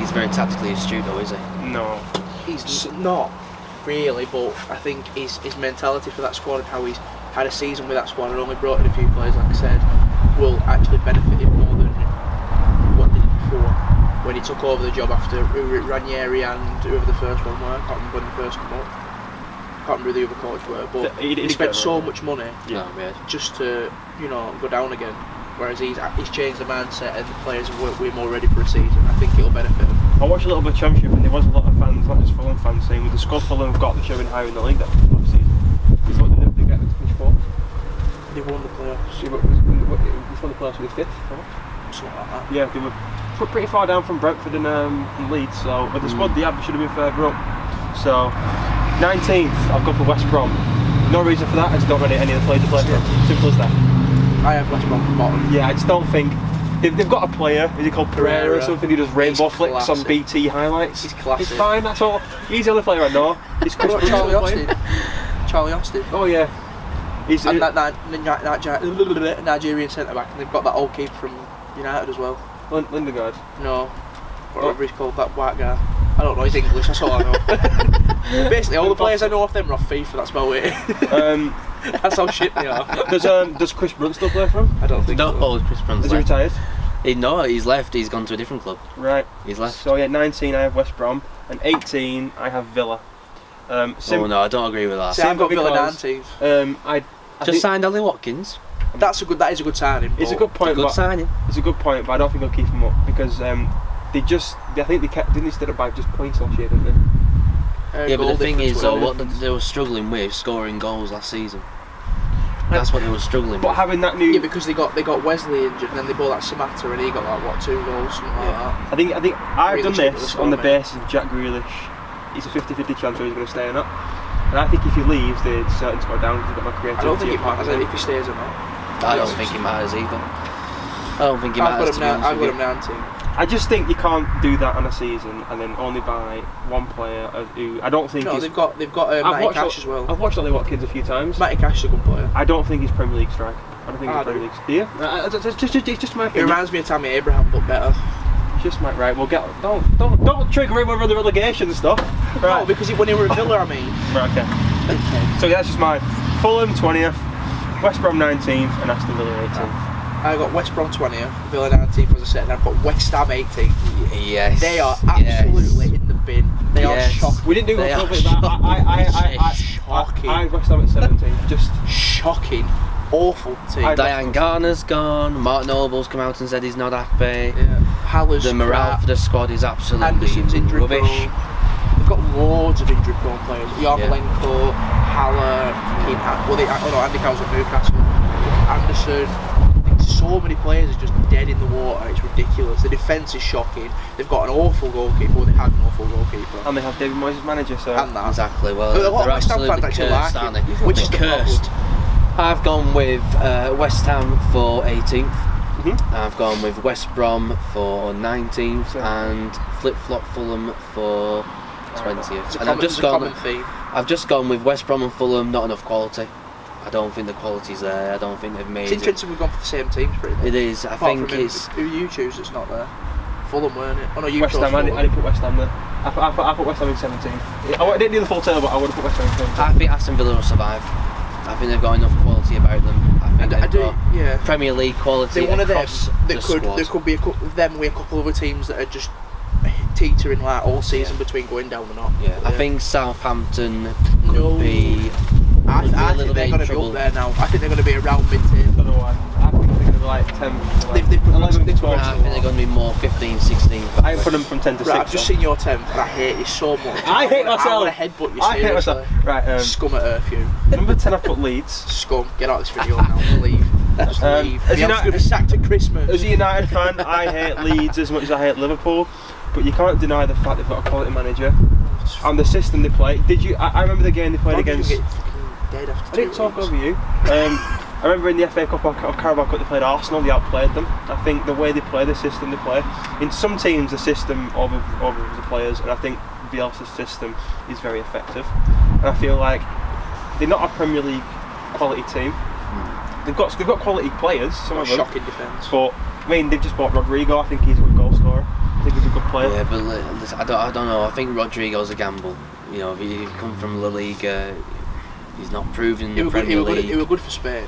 he's very tactically astute though, is he? No. He's not really, but I think his mentality for that squad and how he's had a season with that squad and only brought in a few players, like I said, will actually benefit him more than what did he before when he took over the job after Ranieri and whoever the first one were. I can't remember when the first come up. I can't remember who the other coach were, but he spent so much money just to go down again. Whereas he's changed the mindset and the players we're more ready for a season. I think it'll benefit them. I watched a little bit of Championship and there was a lot of fans, not just Fulham fans, saying with the squad Fulham have got, they're showing higher in the league that last season. Is what they get to finish fourth? They won the playoffs. They won the playoffs with 5th, something like that. Yeah, they were pretty far down from Brentford and Leeds, so with the squad they had, they should have been further up. So 19th, I've gone for West Brom. No reason for that, I just don't really any of the players to play for. Simple as that. I have West Brom from bottom. Yeah, I just don't think they've got a player. Is he called Pereira or something? He does rainbow flicks on BT highlights. He's classic. It's fine. That's all. He's the only player I know. He's Charlie Austin. Charlie Austin. Oh yeah. He's and that Nigerian centre back, and they've got that old keeper from United as well. Lindegaard. No, whatever he's called, that white guy. I don't know. He's English. That's all I know. Basically, all the players I know off them are off FIFA. That's about it. That's how shit they are. Does Chris Brunt still play for him? I don't think so. No, Chris Brunt's Is he retired? No, he's left. He's gone to a different club. Right. He's left. So yeah, 19 I have West Brom, and 18 I have Villa. Oh no, I don't agree with that. See, I've got Villa 19th. I just signed Ollie Watkins. That is a good signing. It's a good point. It's a good point, but I don't think I'll keep him up because I think they kept. Didn't they stay up by just points last year, didn't they? Yeah, but the thing is, what they were struggling with scoring goals last season. That's what they were struggling with. But having that new... Yeah, because they got Wesley injured and then they bought that Samatta and he got like 2 goals, something like that. I think I've done this on the basis of Jack Grealish. It's a 50-50 chance where he's going to stay or not. And I think if he leaves, they're certain to go down because they've got no creativity. I don't think it matters if he stays or not. I don't think it matters either. I don't think it matters. I've got him 19. I just think you can't do that on a season and then only buy one player who I don't think. No, they've got Matty Cash as well. I've watched Ollie Watkins a few times. Matty Cash is a good player. I don't think he's Premier League striker. I don't think he's Premier League. Yeah, it's just my opinion. It reminds me of Tammy Abraham, but better. Just my right. We'll get don't trigger him over the relegation stuff. Right. No, because when he were at Villa, I mean. Right. Okay. So yeah, that's just mine. Fulham 20th, West Brom 19th, and Aston Villa 18th. I got West Brom 20th, Villa 19th as I said, and I've got West Ham 18th. Yes. They are absolutely in the bin. They are shocking. We didn't do that. I West Ham at 17th. Just shocking. Awful team. Diane Garner's gone. Mark Noble's come out and said he's not happy. Yeah. Haller's the morale for the squad is absolutely Anderson's injury rubbish. They've got loads of injury prone players. Yarmolenko, Haller, Andy Cowell's at Newcastle. Anderson. So many players are just dead in the water. It's ridiculous. The defence is shocking. They've got an awful goalkeeper. Well, they had an awful goalkeeper. And they have David Moyes as manager. So and that. Exactly. Well, a lot of West Ham fans actually like him, which is the cursed. I've gone with West Ham for 18th. Mm-hmm. I've gone with West Brom for 19th and flip-flop Fulham for 20th. And I've just gone with West Brom and Fulham, not enough quality. I don't think the quality's there. I don't think they've made It's interesting we've gone for the same teams pretty much. It is. I think it's... Who you choose that's not there? Fulham, weren't it? Oh no, you West chose Ham. I Fulham. didn't put West Ham there. I put West Ham in 17. I didn't do the full table, but I would have put West Ham in 17. I think Aston Villa will survive. I think they've got enough quality about them. I think they've got Premier League quality. They're one of them across that the there could be a couple of them with a couple of other teams that are just teetering like all season between going down or not. Yeah, I think Southampton could be. I think they're going to be up there now. I think they're going to be around mid-table. I don't know why. I think they're going to be like 10. They've 11, 12. I think they're going to be more 15, 16. I put them from 10 to 6. Right, I've just seen your 10th and I hate you so much. I hate myself. I want to headbutt you, I hate myself. Right, scum at earth, you. number 10 I put Leeds. Scum. Get out of this video now. Leave. Just leave. As Bielsa's going to be sacked at Christmas. As a United fan, I hate Leeds as much as I hate Liverpool. But you can't deny the fact they've got a quality manager. And the system they play. I remember the game they played against... Dead after I didn't talk over you. I remember in the FA Cup or Carabao Cup they played Arsenal, they outplayed them. I think the way they play, the system they play, in some teams the system over the players, and I think Bielsa's system is very effective. And I feel like they're not a Premier League quality team. They've got quality players, some of them. Shocking defence. But I mean they've just bought Rodrigo, I think he's a good goal scorer. I think he's a good player. Yeah, but listen, I don't know. I think Rodrigo's a gamble. You know, if you come from La Liga, he's not proven in the Premier League. He was good for Spain.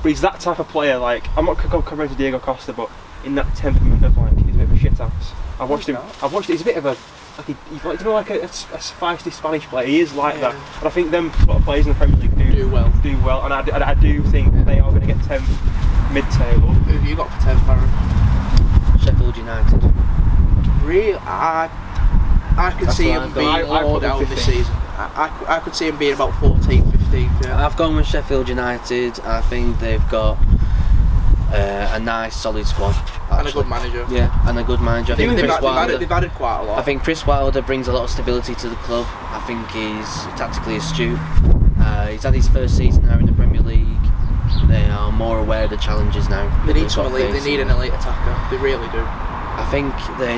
But he's that type of player. Like I'm not comparing to Diego Costa, but in that temperament of like he's a bit of a shit ass. I've watched him. He's a bit of a he's like a feisty Spanish player. He is like that, and I think them sort of players in the Premier League do well. And I do think they are going to get 10th mid-table. Who have you got for 10th, Baron? Sheffield United. Really, I could see him being low down this season. I could see him being about 14th, 15th. Yeah. I've gone with Sheffield United. I think they've got a nice, solid squad. Actually. And a good manager. Yeah, and a good manager. I think they've added quite a lot. I think Chris Wilder brings a lot of stability to the club. I think he's tactically astute. He's had his first season now in the Premier League. They are more aware of the challenges now. They need an elite attacker. They really do. I think they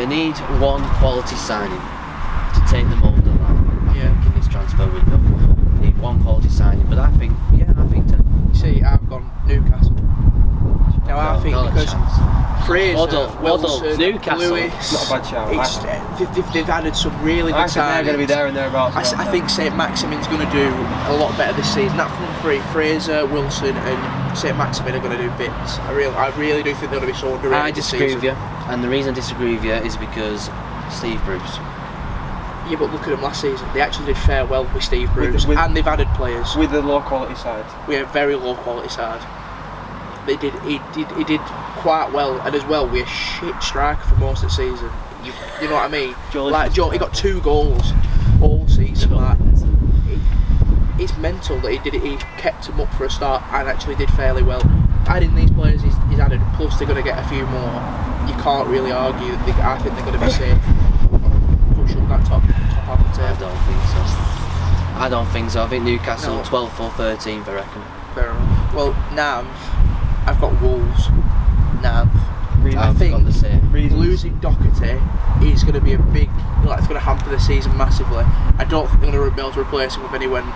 need one quality signing to take them over the line. I think in this transfer window, they need one quality signing. But I think 10. You see, I've gone Newcastle. Now I think because Fraser, Wilson, Newcastle, Lewis, not a bad shout. They've added some really good signings. They're going to be there and thereabouts. I think St Maximin's going to do a lot better this season. That front three, Fraser, Wilson, and St Maximin are going to do bits. I really do think they're going to be so underrated. I disagree with you, and the reason I disagree with you is because Steve Bruce. Yeah, but look at them last season. They actually did fair well with Steve Bruce, and they've added players with the low quality side. We have a very low quality side. He did quite well, and as well, we're a shit striker for most of the season. You know what I mean? He got 2 goals all season. Like, it's mental that he kept him up for a start and actually did fairly well. Adding these players he's added, plus they're going to get a few more. You can't really argue that I think they're going to be safe. Push up that top half of the table. I don't think so. I think Newcastle 12th or 13th, I reckon. Fair enough. Well, I've got Wolves. I think got the same. Losing Doherty is going to be a big, it's going to hamper the season massively. I don't think they're going to be able to replace him with anyone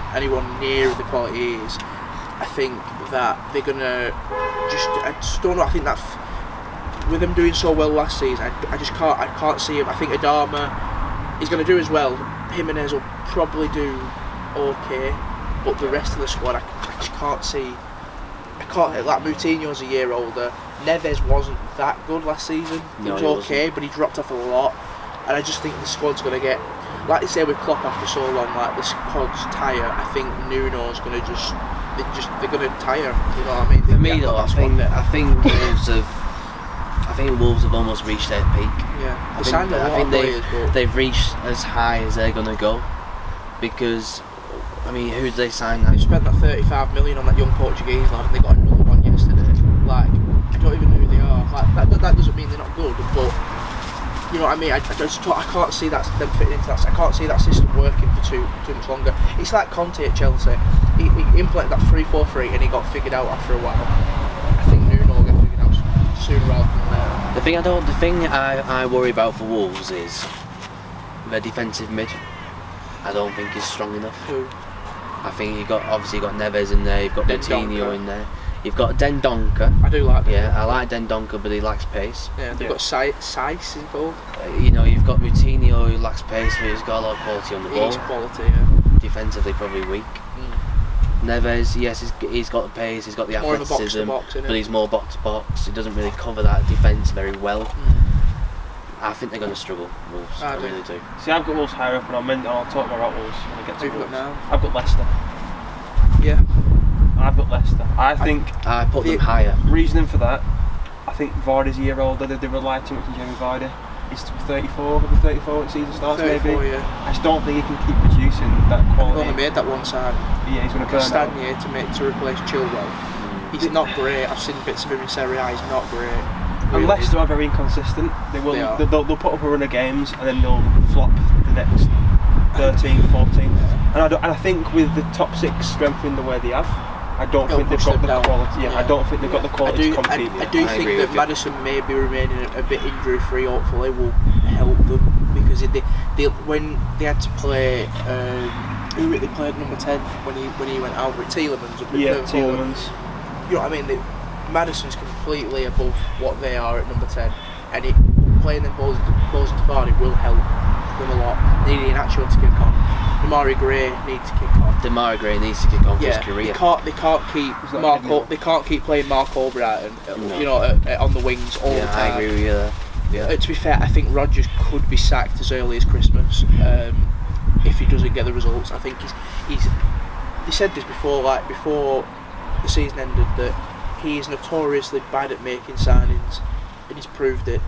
near the quality he is. I think that they're going to I just don't know. I think that with them doing so well last season, I can't see him. I think Adama is going to do as well. Jimenez will probably do okay, but the rest of the squad, I just can't see. Like Moutinho's a year older. Neves wasn't that good last season. He was okay, but he dropped off a lot. And I just think the squad's going to get, like they say with Klopp after so long, like the squad's tire. I think Nuno's going to they're going to tire. You know what I mean? For me though, I think Wolves have almost reached their peak. Yeah, I think they've reached as high as they're going to go, because. I mean, who did they sign now? They spent that 35 million on that young Portuguese lad, and they got another one yesterday. Like, I don't even know who they are. Like, that doesn't mean they're not good, but you know what I mean. I can't see them fitting into that. I can't see that system working for too much longer. It's like Conte at Chelsea. he implemented that 3-4-3 and he got figured out after a while. I think Nuno will get figured out sooner rather than later. The thing I worry about for Wolves is their defensive mid. I don't think is strong enough. Who? I think you've got Neves in there, you've got Coutinho in there, you've got Dendoncker. I do like that. Yeah, I like Dendoncker, but he lacks pace. Yeah, they've got Saiss, is he called? You know, you've got Coutinho who lacks pace, but he's got a lot of quality on the ball. He's quality, yeah. Defensively, probably weak. Neves, yes, he's got the pace, he's got the more athleticism, box to box, but he's more box to box. He doesn't really cover that defence very well. I think they're going to struggle, Wolves. I really do. See, I've got Wolves higher up, and I'll talk about Wolves when I get to Who've Wolves. got now? I've got Leicester. Yeah. I've got Leicester. I think I put them higher. Reasoning for that, I think Vardy's a year older. They rely too much on Jamie Vardy. He's 34, he'll be 34 when season starts 34, maybe. Yeah. I just don't think he can keep producing that quality. They've only made that one sign. Yeah, he's going to burn out. Castagne to replace Chilwell. He's not great. I've seen bits of him in Serie A. He's not great. And Leicester are very inconsistent. They'll put up a run of games and then they'll flop the next 13, 14. And I think with the top 6 strengthening the way they have, I don't think they've got the quality. Yeah, I don't think they've got the quality to compete. I do think that Maddison maybe remaining a bit injury free hopefully will help them, because when they had to play who they played number 10 when he went out with Tielemans. Tielemans. You know what I mean? Maddison's completely above what they are at number 10, and playing them balls into Vardy will help them a lot. They need an actual to kick on. Demarai Gray needs to kick on. Demarai Gray needs to kick on for his career. They can't keep playing Mark Albrighton, on the wings all the time. I agree with you there. Yeah. To be fair, I think Rodgers could be sacked as early as Christmas if he doesn't get the results. I think they said this before the season ended, that he is notoriously bad at making signings, and he's proved it.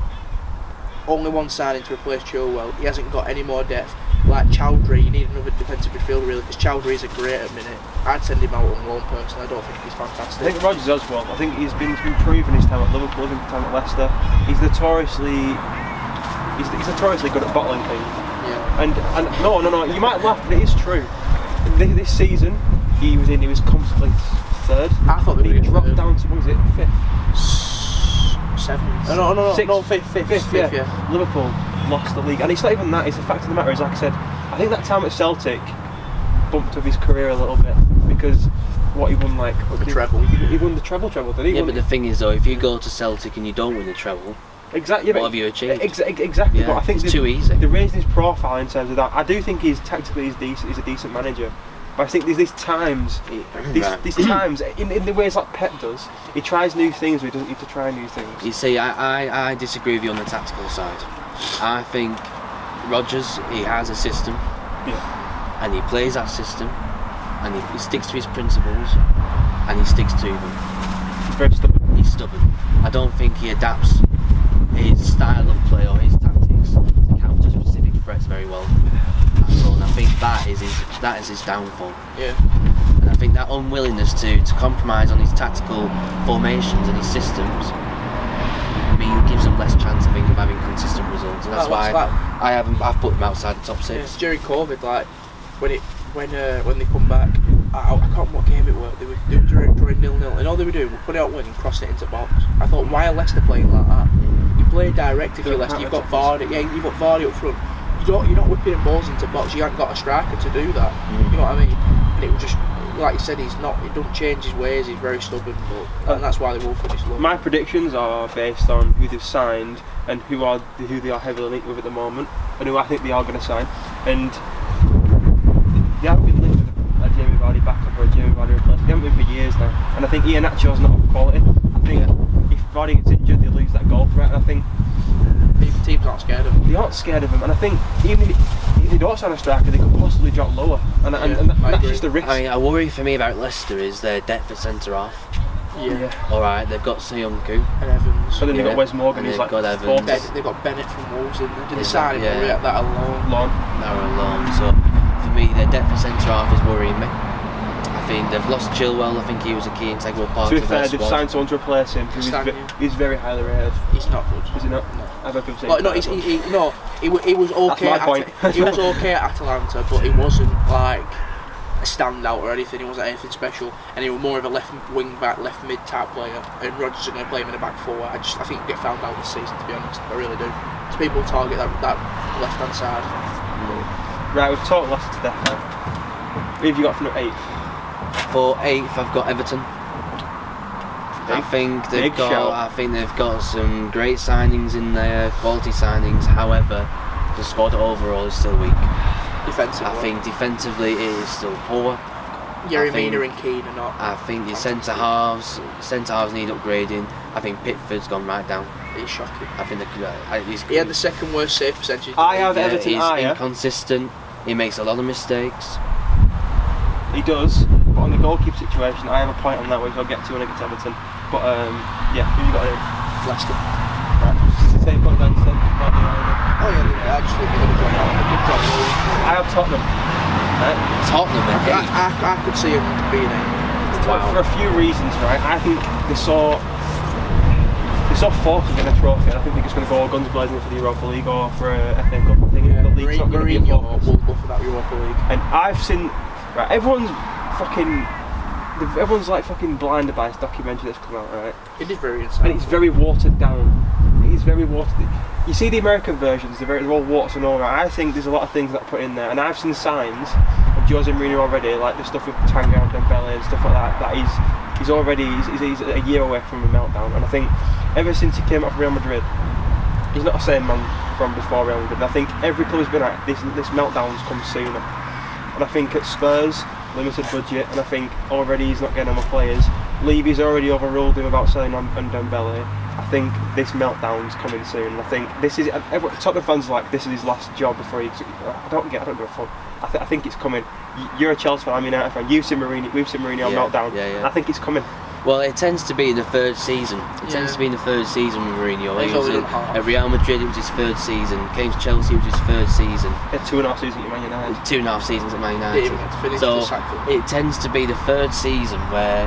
Only one signing to replace Chilwell. He hasn't got any more depth. Like Chowdhury, you need another defensive midfielder really, because Chowdhury is a great at minute. I'd send him out on loan personally. I don't think he's fantastic. I think Rodgers does well. I think he's been proving his time at Liverpool, his time at Leicester. He's notoriously good at bottling things. Yeah. And no, you might laugh, but it is true. This season, he was comfortably 3rd. I thought he dropped down to, what was it, 5th? 7th. No, 5th. Yeah. Liverpool lost the league, and it's not even that. It's the fact of the matter is, like I said, I think that time at Celtic bumped up his career a little bit, because he won the treble. He won the treble, did he? Yeah, but the thing is though, if you go to Celtic and you don't win the treble, exactly, what have you achieved? Exactly. Yeah, but I think it's too easy. They're raising his profile in terms of that. I do think he's decent. He's a decent manager. But I think these times, in the ways like Pep does, he tries new things, but he doesn't need to try new things. You see, I disagree with you on the tactical side. I think Rodgers, he has a system, and he plays that system, and he sticks to his principles, and he sticks to them. He's very stubborn. He's stubborn. I don't think he adapts his style of play or his tactics to counter specific threats very well. And I think that is his downfall. Yeah. And I think that unwillingness to compromise on his tactical formations and his systems gives them less chance, I think, of having consistent results. And that's why I've put them outside the top 6. Yeah, during COVID, when they come back, I can't remember what game it was. They were drawing 0-0, and all they were doing was put it out wing and cross it into box. I thought, why are Leicester playing like that? You play direct if you're Leicester. You've got Vardy. Yeah, you've got Vardy up front. You're not whipping balls into box. You haven't got a striker to do that. You know what I mean? And it was just, like you said, he doesn't change his ways. He's very stubborn, and that's why they will finish low. My predictions are based on who they've signed and who they are heavily linked with at the moment, and who I think they are going to sign. And they haven't been linked with a Jamie Vardy backup or a Jamie Vardy replacement. They haven't been for years now. And I think Iheanacho's not of quality. I think if Vardy gets injured, they lose that goal threat. And I think teams aren't scared of him. They aren't scared of him, and I think even if they don't sign a striker, they could possibly drop lower, and that's just a risk. I mean, a worry for me about Leicester is their depth at centre half. Yeah. Alright, they've got Soyuncu and Evans. But then they've got Wes Morgan, and who's got Evans. They've got Bennett from Wolves in there. Did they sign him that alone? They're alone. So for me, their depth at centre half is worrying me. I think they've lost Chilwell. I think he was a key integral part of their squad. To be fair, they've signed someone to replace him. He's very highly rated. He's not good. Is he not? No. I've heard people say he was okay. That's my point. He was okay at Atalanta, but he wasn't like a standout or anything. He wasn't anything special, and he was more of a left wing back, left mid type player. And Rodgers are going to play him in a back four. I think he'll get found out this season, to be honest. I really do. So people target that left hand side. Right, we've talked lots to death now. Who have you got from 8th? For 8th, I've got Everton. I think they've got some great signings in there, quality signings. However, the squad overall is still weak. Defensively, I think defensively it is still poor. Yeremina and Keane are not. I think the centre halves need upgrading. I think Pickford's gone right down. He's shocking. I think he had the second worst save percentage. I have Everton higher. He's inconsistent. He makes a lot of mistakes. He does, but on the goalkeeper situation, I have a point on that which I'll get to when I get to Everton. But yeah, who you got in? Leicester. Right, same point then. Oh yeah, I just think they're going to drop out. Good job. I have Tottenham. Right? Tottenham, I could see him being in. Wow. For a few reasons, right? I think they saw force to win a trophy, and I think they're just going to go all guns blazing for the Europa League or for a FA Cup. I think the league's not going to be a focus. Will go for that Europa League. And I've seen, right? Everyone's like fucking blinded by this documentary that's come out, right? It is very insane. And it's very watered down. It's very watered. You see the American versions, they're all warts and all that. I think there's a lot of things that are put in there, and I've seen signs of Jose Mourinho already, like the stuff with Tanguy and Dembele and stuff like that. That he's a year away from a meltdown, and I think ever since he came out from Real Madrid, he's not the same man from before Real Madrid. And I think every club has been at this meltdown's come sooner, and I think at Spurs, limited budget, and I think already he's not getting on with players. Levy's already overruled him about selling on Dembele. I think this meltdown's coming soon. I think this is Tottenham fans are like this is his last job before he. I don't give a fuck. I think it's coming. You're a Chelsea fan, I'm a United fan. We've seen Mourinho on meltdown. Yeah. I think it's coming. Well, it tends to be the third season. It tends to be in the third season with Mourinho. He was at Real Madrid, it was his third season. Came to Chelsea, it was his third season. He had 2.5 seasons at Man United. 2.5 seasons at Man United. So it tends to be the third season where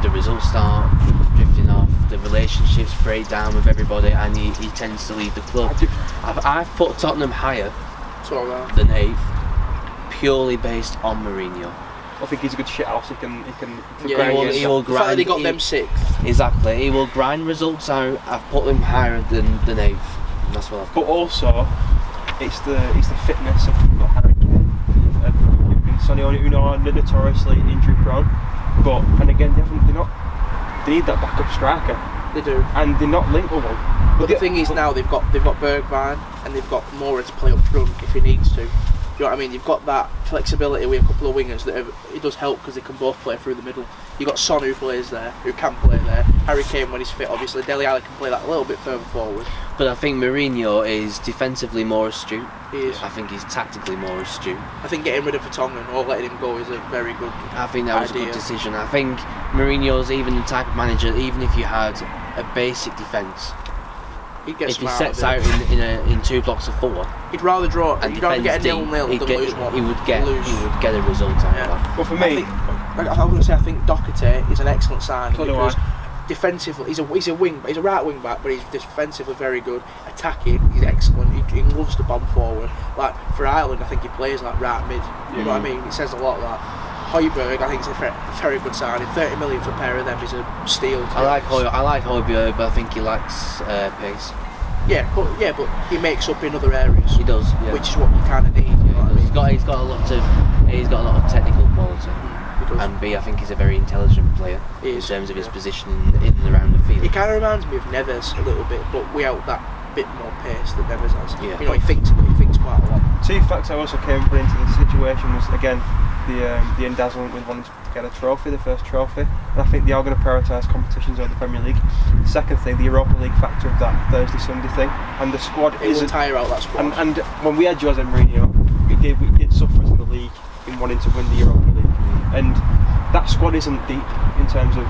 the results start drifting off, the relationships break down with everybody, and he tends to leave the club. I've put Tottenham higher than 8th, purely based on Mourinho. I think he's a good shithouse. He can grind. He will grind. The fact that he got them 6th. Exactly. He will grind results out. I've put him higher than 8th. That's what I've put. But also, it's the fitness of Harry Kane. Sonny Ono are notoriously injury prone. But and again, they need that backup striker. They do. And they're not linked with one. But the thing is now they've got Bergwijn and they've got Moura to play up front if he needs to. Do you know what I mean? You've got that flexibility with a couple of wingers that it does help because they can both play through the middle. You've got Son who plays there, who can play there. Harry Kane when he's fit, obviously. Dele Alli can play that a little bit further forward. But I think Mourinho is defensively more astute. He is. I think he's tactically more astute. I think getting rid of Vertonghen or letting him go is a very good I think that was a good decision. I think Mourinho's even the type of manager, even if you had a basic defence, if he sets out in 2 blocks of 4, he'd rather draw. He'd rather get a 0-0 than lose one. He would get a result out of that. Well, for me, I think Doherty is an excellent signing because defensively he's a right wing back, but he's defensively very good. Attacking, he's excellent. He loves to bomb forward. Like for Ireland, I think he plays like right mid. You know what I mean? It says a lot of that. Højbjerg, I think it's a very good signing. 30 million for a pair of them is a steal. I like Højbjerg, but I think he lacks pace. Yeah, but he makes up in other areas. He does, which is what you kind of need. He's got a lot of technical quality. And B, I think he's a very intelligent player in terms of his position in and around the field. He kind of reminds me of Neves a little bit, but without that bit more pace that Neves has. Yeah. You know, he thinks quite a lot. 2 facts I also came into this situation was again the embezzlement with wanting to get a trophy, the first trophy, and I think they are going to prioritise competitions over the Premier League. The second thing, the Europa League factor of that Thursday-Sunday thing, and the squad isn't tire out that squad. And when we had Jose Mourinho, we did suffer in the league in wanting to win the Europa League, and that squad isn't deep in terms of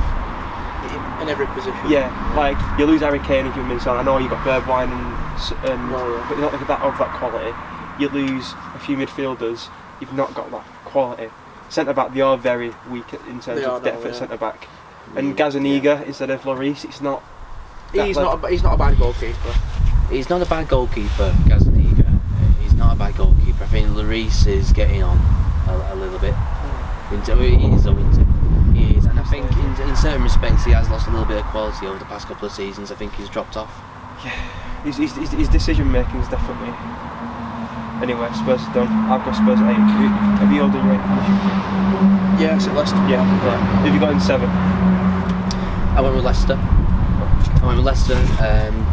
in every position. Yeah, like you lose Harry Kane if you're Minson. I know you got Bergwijn and but you're not like that of that quality. You lose a few midfielders. You've not got that quality. Centre back, they are very weak in terms of depth at centre back. And Gazzaniga instead of Lloris, it's not. He's not a bad goalkeeper. He's not a bad goalkeeper, Gazzaniga. He's not a bad goalkeeper. I think Lloris is getting on a little bit. He is though, isn't he? He is, and I think in certain respects he has lost a little bit of quality over the past couple of seasons. I think he's dropped off. Yeah, his decision making is definitely. Anyway, Spurs are done. I've got Spurs at 8. Have you all done your 8 finish? Yeah, it's at Leicester. Yeah. Who have you got in 7? I went with Leicester.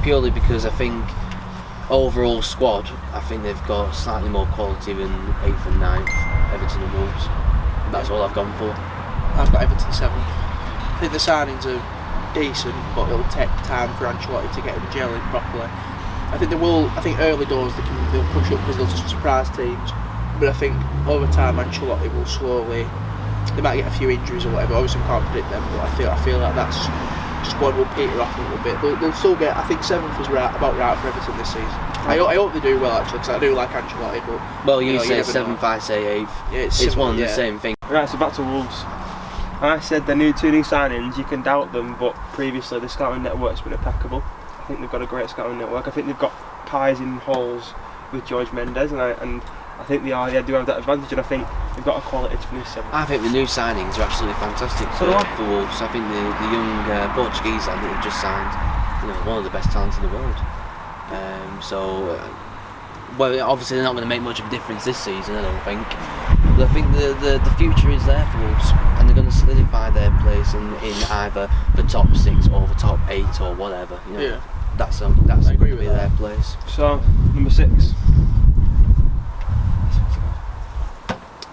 Purely because I think overall squad, I think they've got slightly more quality than 8th and 9th, Everton and Wolves. That's all I've gone for. I've got Everton 7th. I think the signings are decent, but it'll take time for Ancelotti to get them gelling properly. I think early doors they'll push up because they'll just surprise teams. But I think over time Ancelotti will slowly. They might get a few injuries or whatever. Obviously we can't predict them, but I feel like that squad will peter off a little bit. They'll still get. I think 7th is about right for Everton this season. I hope they do well actually, because I do like Ancelotti. But you say 7th, I say 8th. Yeah, it's one and the same thing. Right, so back to Wolves. I said the two new signings. You can doubt them, but previously the scouting network's been impeccable. I think they've got a great scouting network. I think they've got pies in holes with George Mendes, and I think they do have that advantage, and I think they've got a quality to finish 7th. I think the new signings are absolutely fantastic for Wolves. I think the young Portuguese lad that they've just signed, one of the best talents in the world. Well, obviously they're not going to make much of a difference this season, I don't think. But I think the future is there for Wolves, and they're going to solidify their place in either the top 6 or the top 8 or whatever. Yeah. That's going to be their place. So, number 6.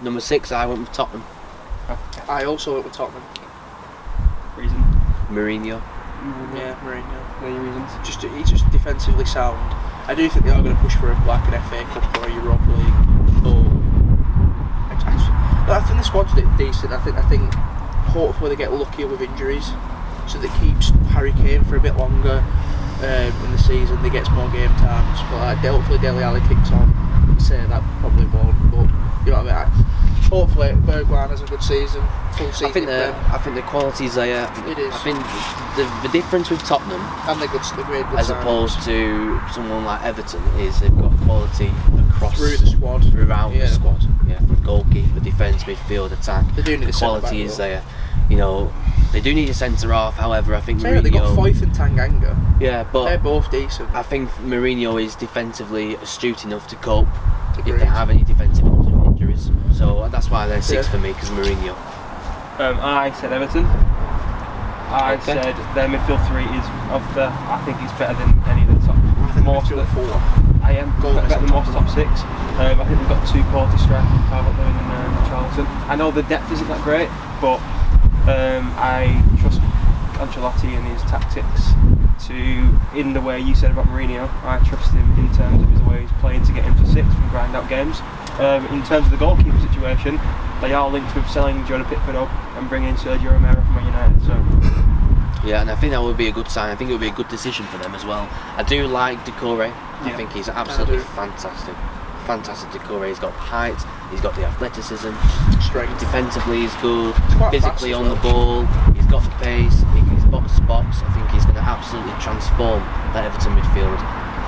Number 6, I went with Tottenham. I also went with Tottenham. Reason? Mourinho. Yeah, Mourinho. Any reasons? He's just defensively sound. I do think they are going to push for an FA Cup or a Europa League. But I think the squad's decent. I think hopefully they get luckier with injuries, so that keeps Harry Kane for a bit longer in the season. They get more game times. But hopefully Dele Alli kicks on. I'd say that probably won't, but you know what I mean. Hopefully Bergwijn has a good season. Full season. I think the quality's there. It is. I think the difference with Tottenham, and the great good as opposed to someone like Everton, is they've got quality across throughout the squad. Yeah, from goalkeeper, defence, midfield, attack. They do need the quality is there. They do need a centre half. However, I think Mourinho. They got Foyth and Tanganga. Yeah, but they're both decent. I think Mourinho is defensively astute enough to cope Agreed. if they have any defensive injuries. So that's why they're 6 for me, because Mourinho. I said Everton. I said their midfield 3 is I think it's better than any of the top. I think midfield 4. I am better than most top 6. I think they've got 2 quality strikers, Calvert-Lewin and Charlton. I know the depth isn't that great, but I trust Ancelotti and his tactics in the way you said about Mourinho. I trust him in terms of his way he's playing to get him to 6th and grind out games. In terms of the goalkeeper situation, they are linked with selling Jordan Pickford up and bringing Sergio Romero from Man United. So. Yeah, and I think that would be a good sign. I think it would be a good decision for them as well. I do like Doucouré. I think he's absolutely fantastic. Fantastic Doucouré. He's got height, he's got the athleticism, strength. Defensively he's good, he's physically on the ball, he's got the pace, he can box to box. I think he's going to absolutely transform that Everton midfield.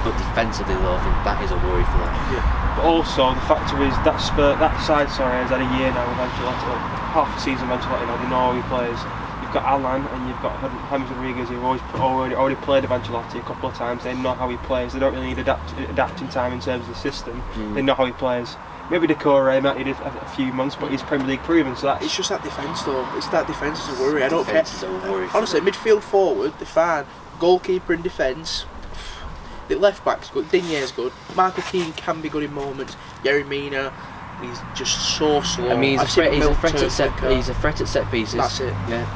But defensively though, I think that is a worry for them. Yeah. But also the factor is that side has had a year now with Ancelotti, half a season with Ancelotti now. They know how he plays. You've got Alan and you've got James Rodriguez, who've already played with Ancelotti a couple of times. They know how he plays. They don't really need adapting time in terms of the system. They know how he plays. Maybe Doucouré might need a few months, but he's Premier League proven. So it's just that defence though. It's that defence is a worry. I don't care. Honestly, me. midfield forward, they're fine. Goalkeeper and defence. The left back's good. Digne's good. Michael Keane can be good in moments. Yerry Mina, he's just so slow. I mean, he's a threat at set pieces. That's it. Yeah.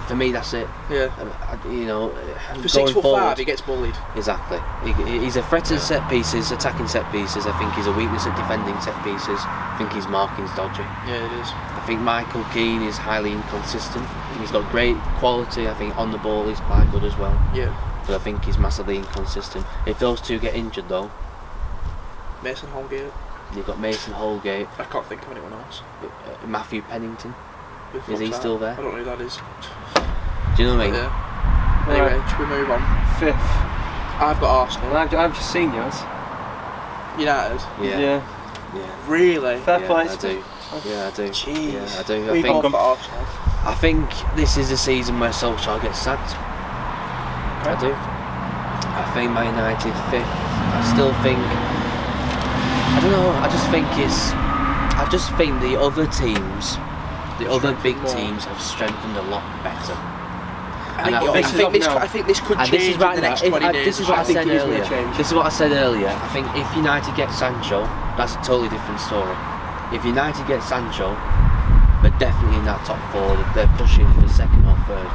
For me, that's it. Yeah. For 6'5", he gets bullied. Exactly. He's a threat at set pieces, attacking set pieces. I think he's a weakness at defending set pieces. I think his marking's dodgy. Yeah, it is. I think Michael Keane is highly inconsistent. He's got great quality. I think on the ball he's quite good as well. Yeah. But I think he's massively inconsistent. If those two get injured though, Mason Holgate. You've got Mason Holgate. I can't think of anyone else. Matthew Pennington. Is he still there? I don't know who that is. Do you know what I mean? Yeah. Anyway, should we move on? 5th. I've got Arsenal. I've just seen yours. United. Yeah. Really? Fair play. I do. Yeah, I do. Jeez. Yeah, I do. We both got Arsenal. I think this is the season where Solskjaer gets sacked. I do. I think Man United 5th. I still think. I don't know. I just think the other teams, the other big teams, have strengthened a lot better. I think this could change in the next 20 days. This is what I said earlier. change. This is what I said earlier. I think if United get Sancho, that's a totally different story. If United get Sancho, they're definitely in that top 4. They're pushing for second or third.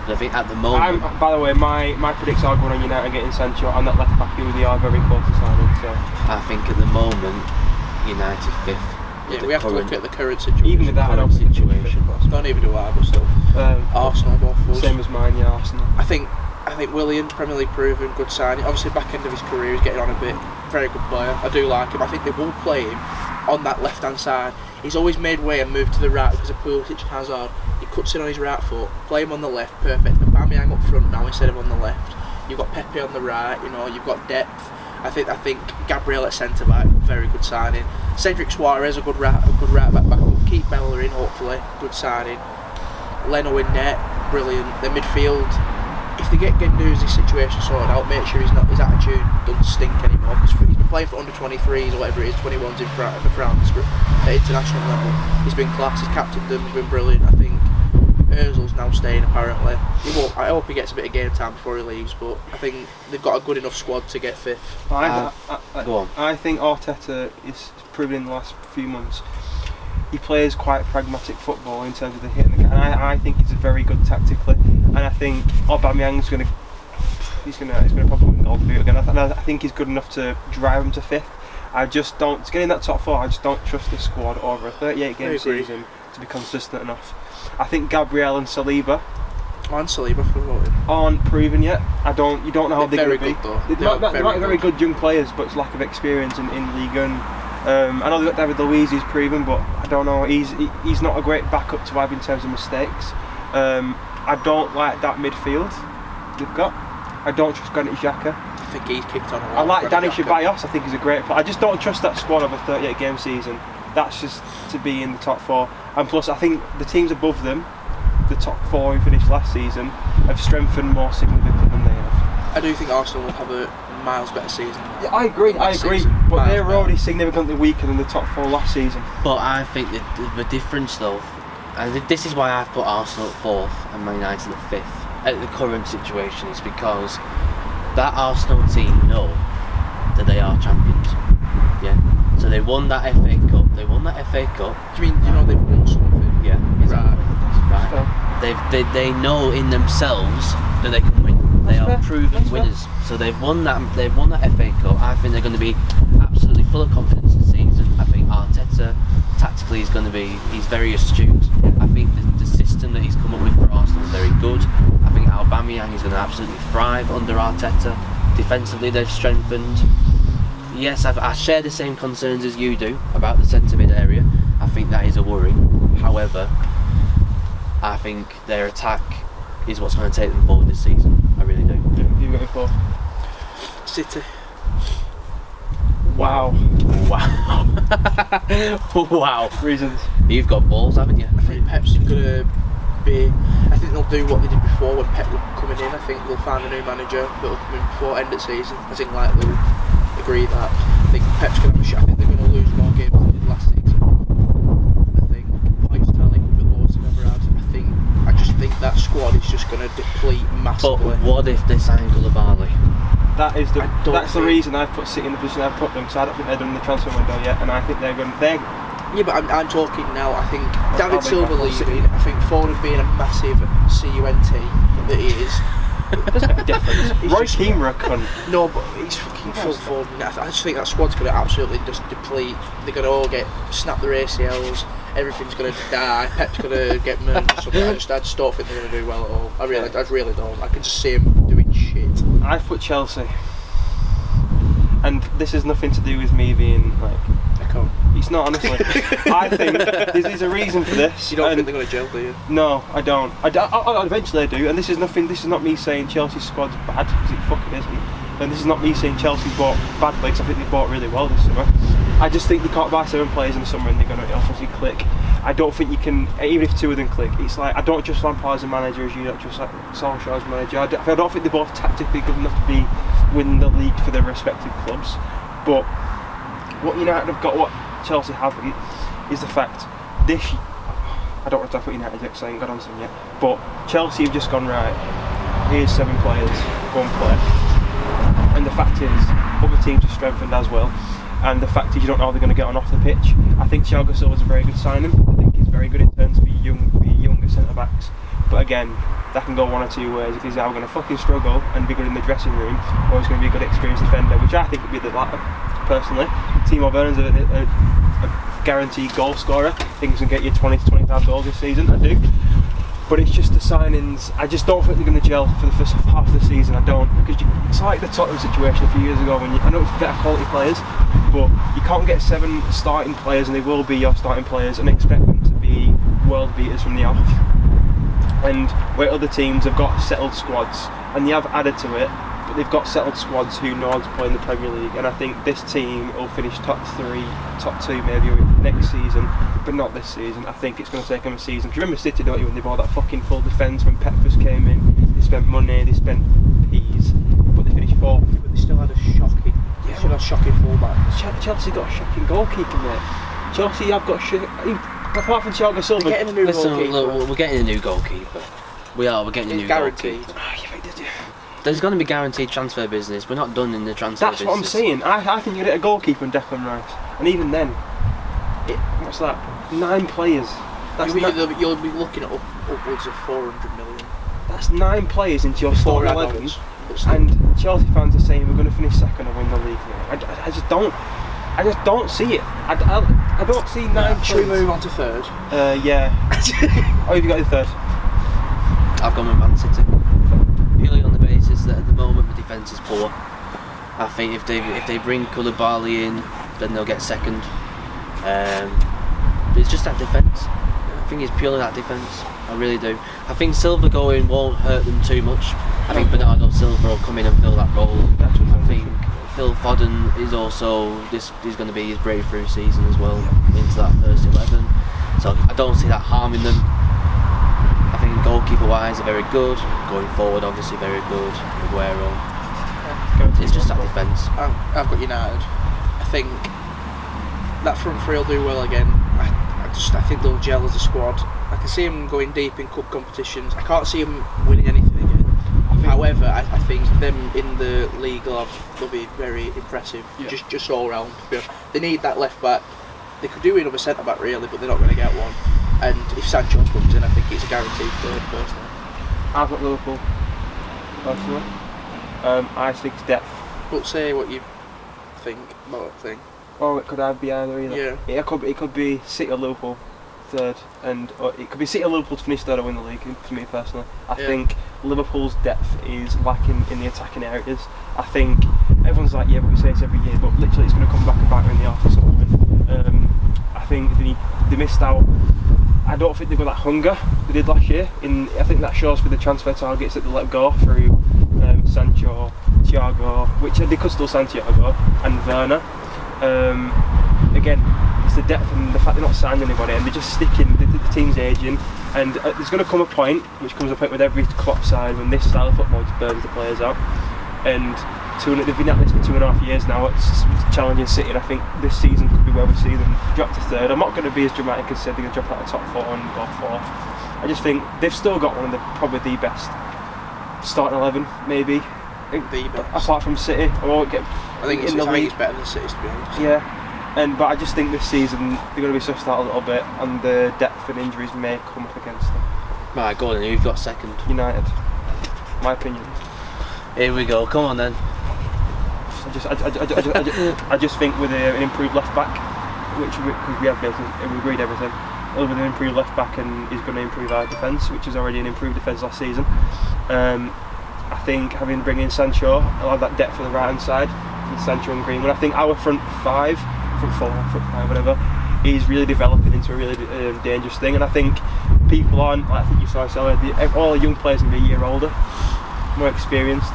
But I think at the moment. By the way, my predicts are going on United getting Sancho and that left back who they are very close to signing. So I think at the moment, United 5th. Yeah, we have to look at the current situation. even with that, I don't think situation. Don't even do that, but still. Arsenal, both of us. Same as mine, yeah, Arsenal. I think Willian, Premier League proven, good signing. Obviously, back end of his career, he's getting on a bit. Very good player. I do like him. I think they will play him on that left hand side. He's always made way and moved to the right because of Pulisic and Hazard. He cuts in on his right foot, play him on the left, perfect. But Aubameyang up front now instead of on the left. You've got Pepe on the right. You know, you've got depth. I think Gabriel at centre back, very good signing. Cedric Suarez, a good right back backup. Keep Bella in, hopefully, good signing. Leno in net, brilliant. The midfield, if they get Guendouzi's situation sorted out, make sure his attitude doesn't stink anymore. Because he's been playing for under 23s or whatever it is, 21s for France at international level. He's been class. He's captained them. He's been brilliant. I think Ozil's now staying apparently. I hope he gets a bit of game time before he leaves, but I think they've got a good enough squad to get 5th. Go on. I think Arteta is proven in the last few months. He plays quite pragmatic football in terms of the hit and the and I think he's very good tactically, and I think Aubameyang's gonna probably win gold boot again. I think he's good enough to drive him to 5th. I just don't to get in that top 4. I just don't trust this squad over a 38 game season to be consistent enough. I think Gabriel and Saliba aren't proven yet. You don't know how they're going to be. They might be very good young players, but it's lack of experience in League One. I know they've got David Luiz who's proven, but I don't know. He's not a great backup to have in terms of mistakes. I don't like that midfield they've got. I don't trust Granit Xhaka. I think he's kicked on a lot. I like Dani Ceballos. I think he's a great player. I just don't trust that squad of a 38 game season. That's just to be in the top 4. And plus, I think the teams above them, the top 4 who finished last season, have strengthened more significantly than they have. I do think Arsenal will have a miles better season. Yeah, I agree. But they're already significantly weaker than the top 4 last season. But I think the difference though, and this is why I've put Arsenal at 4th and Man United at 5th at the current situation, is because that Arsenal team know that they are champions. Yeah. So they won that FA Cup. Do you mean they've won something? Yeah. Exactly. Right. They know in themselves that they can win. They are proven winners. So they've won that FA Cup. I think they're going to be absolutely full of confidence this season. I think Arteta tactically is going to be. He's very astute. I think the system that he's come up with for Arsenal is very good. I think Aubameyang is going to absolutely thrive under Arteta. Defensively, they've strengthened. Yes, I share the same concerns as you do about the centre mid area. I think that is a worry. However, I think their attack is what's going to take them forward this season. I really do. Who you got it for? City. Wow. Wow. Reasons. You've got balls, haven't you? I think Pep's going to be. I think they'll do what they did before when Pep was coming in. I think they'll find a new manager that'll come in before end of season. I think they'll agree that. I think Pep's going to have a shot. I think they're going to lose more games than they did last season. I think points tally will be the lowest they've ever had. I just think that squad is just going to deplete massively. But what if they sign Koulibaly? That's the reason I've put City in the position I've put them. So I don't think they're done the transfer window yet, and I think they're going. Yeah, but I'm talking now. I think David Silva leaving. I think Foden being a massive CUNT that he is. Doesn't make a difference. Roy Keane were a cunt. No, but he's fucking full Foden. I just think that squad's going to absolutely just deplete. They're going to all snap their ACLs. Everything's going to die. Pep's going to get murdered or something. I just don't think they're going to do well at all. I really don't. I can just see him doing shit. I've put Chelsea, and this has nothing to do with me being like. It's not, honestly. I think there's a reason for this. You don't think they're going to jail, do you? No, I don't. Eventually I do, and this is not me saying Chelsea's squad's bad, because it fucking isn't. And this is not me saying Chelsea's bought badly, because I think they bought really well this summer. I just think they can't buy 7 players in the summer and they're going to obviously click. I don't think you can, even if 2 of them click, it's like, I don't trust Lampard as a manager as you don't trust like Solskjaer as a manager. I don't think they're both tactically good enough to win the league for their respective clubs. But what United have got, what Chelsea haven't, is the fact I don't want to talk about United yet because I ain't got on to them yet, but Chelsea have just gone, right, here's 7 players, go and play. And the fact is, other teams are strengthened as well. And the fact is, you don't know how they're going to get on off the pitch. I think Thiago Silva's a very good signing. I think he's very good in terms of younger centre backs. But again, that can go one or two ways. If he's either going to fucking struggle and be good in the dressing room, or he's going to be a good experienced defender, which I think would be the latter, personally. Timo Werner's a guaranteed goal scorer. I think he's going to get you 20 to 25 goals this season. I do. But it's just the signings. I just don't think they're going to gel for the first half of the season. I don't, because it's like the Tottenham situation a few years ago when I know it's better quality players, but you can't get 7 starting players, and they will be your starting players, and expect them to be world beaters from the off. And where other teams have got settled squads, and they have added to it, but they've got settled squads who know how to play in the Premier League. And I think this team will finish top 3, top 2 maybe next season, but not this season. I think it's going to take them a season. Do you remember City, don't you, when they bought that fucking full defence when Pep first came in? They spent money, they spent peas, but they finished 4th. But they still had a shocking, fullback. Chelsea got a shocking goalkeeper, mate. Chelsea have got apart from Thiago Silva. They're getting a new goalkeeper. Look, we're getting a new goalkeeper. We're getting a new guaranteed. goalkeeper. There's going to be guaranteed transfer business. We're not done in the transfer business. That's what I'm saying. I think you get a goalkeeper and Declan Rice, and even then, what's that? 9 players. You'll be looking at upwards of 400 million. That's 9 players into your starting 11, add-ons. and Chelsea fans are saying we're going to finish second and win the league. I just don't see it. I don't see 9 Should we players. move on to 3rd? Yeah. Oh, have you got the 3rd? I've gone with Man City. Purely on the basis that at the moment the defence is poor. I think if they bring Koulibaly in, then they'll get second. But it's just that defence. I think it's purely that defence. I really do. I think Silva going won't hurt them too much. I think Bernardo Silva will come in and fill that role. I think Phil Foden is also this is going to be his breakthrough season as well into that first 11. So I don't see that harming them. I think goalkeeper wise they're very good. Going forward, obviously very good. Aguero. It's just that defence. I've got United. I think that front 3 will do well again. I think they'll gel as a squad. I can see them going deep in cup competitions. I can't see them winning anything again. However, I think them in the league they'll be very impressive. Yeah. Just all round. They need that left back. They could do with another centre back really, but they're not going to get one. And if Sancho comes in, I think it's a guaranteed third personally. I've got Liverpool personally. I think it's depth. But say what you think about that thing. Oh, it could be either. Yeah. It could be City or Liverpool third, and it could be City or Liverpool to finish third or win the league. For me personally, I think Liverpool's depth is lacking in the attacking areas. I think everyone's like, yeah, but we say this every year, but literally it's going to come back and bite her in the arse at some point. I think they missed out. I don't think they've got that hunger they did last year. I think that shows for the transfer targets that they let go through Sancho, Thiago, which they could still Santiago, and Werner. Again, it's the depth and the fact they're not signing anybody, and they're just sticking. The team's aging, and there's going to come a point, which comes a point with every Klopp side, when this style of football just burns the players out. And they've been at this for 2.5 years now. It's challenging City, and I think this season could be where we see them drop to third. I'm not going to be as dramatic as said they're going to drop out of the top 4 and go 4th. I just think they've still got one of probably the best starting 11, maybe. The best. Apart from City, I think it's better than City's, to be honest. Yeah, but I just think this season they're going to be sussed out a little bit, and the depth and injuries may come up against them. Right, go on then, who've got second? United. My opinion. Here we go, come on then. I just think with an improved left back, because we have basically we agreed everything, with an improved left back, and he's going to improve our defence, which is already an improved defence last season. I think bringing in Sancho, I'll have that depth on the right hand side with Sancho and Greenwood. I think our front 5 front four, front five, whatever, is really developing into a really dangerous thing. And I think people aren't, like I think you saw all the young players can be a year older, more experienced.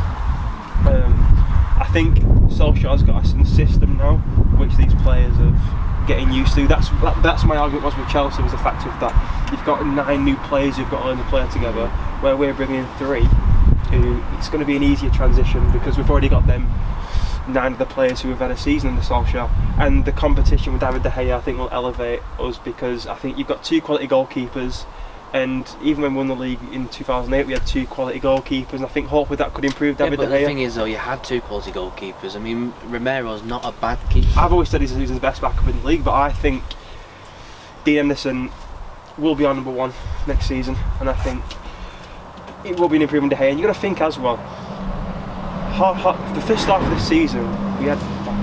I think Solskjaer's got a system now, which these players are getting used to. That's my argument was with Chelsea, was the fact of that you've got 9 new players who've got to learn to play together, where we're bringing in 3 who it's going to be an easier transition because we've already got them 9 of the players who have had a season under Solskjaer, and the competition with David De Gea I think will elevate us because I think you've got 2 quality goalkeepers, and even when we won the league in 2008 we had 2 quality goalkeepers, and I think hopefully that could improve David De Gea. But the thing is though, you had 2 quality goalkeepers. I mean, Romero's not a bad keeper. I've always said he's the best backup in the league, but I think Dean Henderson will be our number 1 next season, and I think it will be an improvement De Gea. And you've got to think as well, the first half of the season we had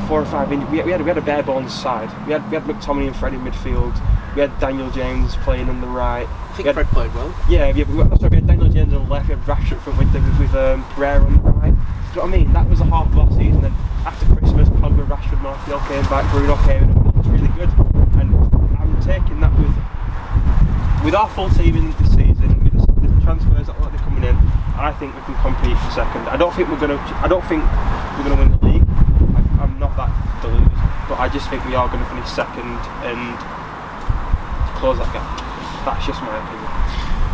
4 or 5 we had a bare bones side. We had McTominay and Fred in midfield. We had Daniel James playing on the right. I think Fred played well. Yeah, we had Daniel James on the left. We had Rashford up front with Pereira on the right. Do you know what I mean? That was the half of our season. Then after Christmas, Pogba, Rashford, Martial came back. Bruno came in, and it was really good. And I'm taking that with our full team in this season, with the transfers that are coming in. I think we can compete for second. I don't think we're gonna win the league. I'm not that deluded, but I just think we are going to finish second and close that gap. That's just my opinion.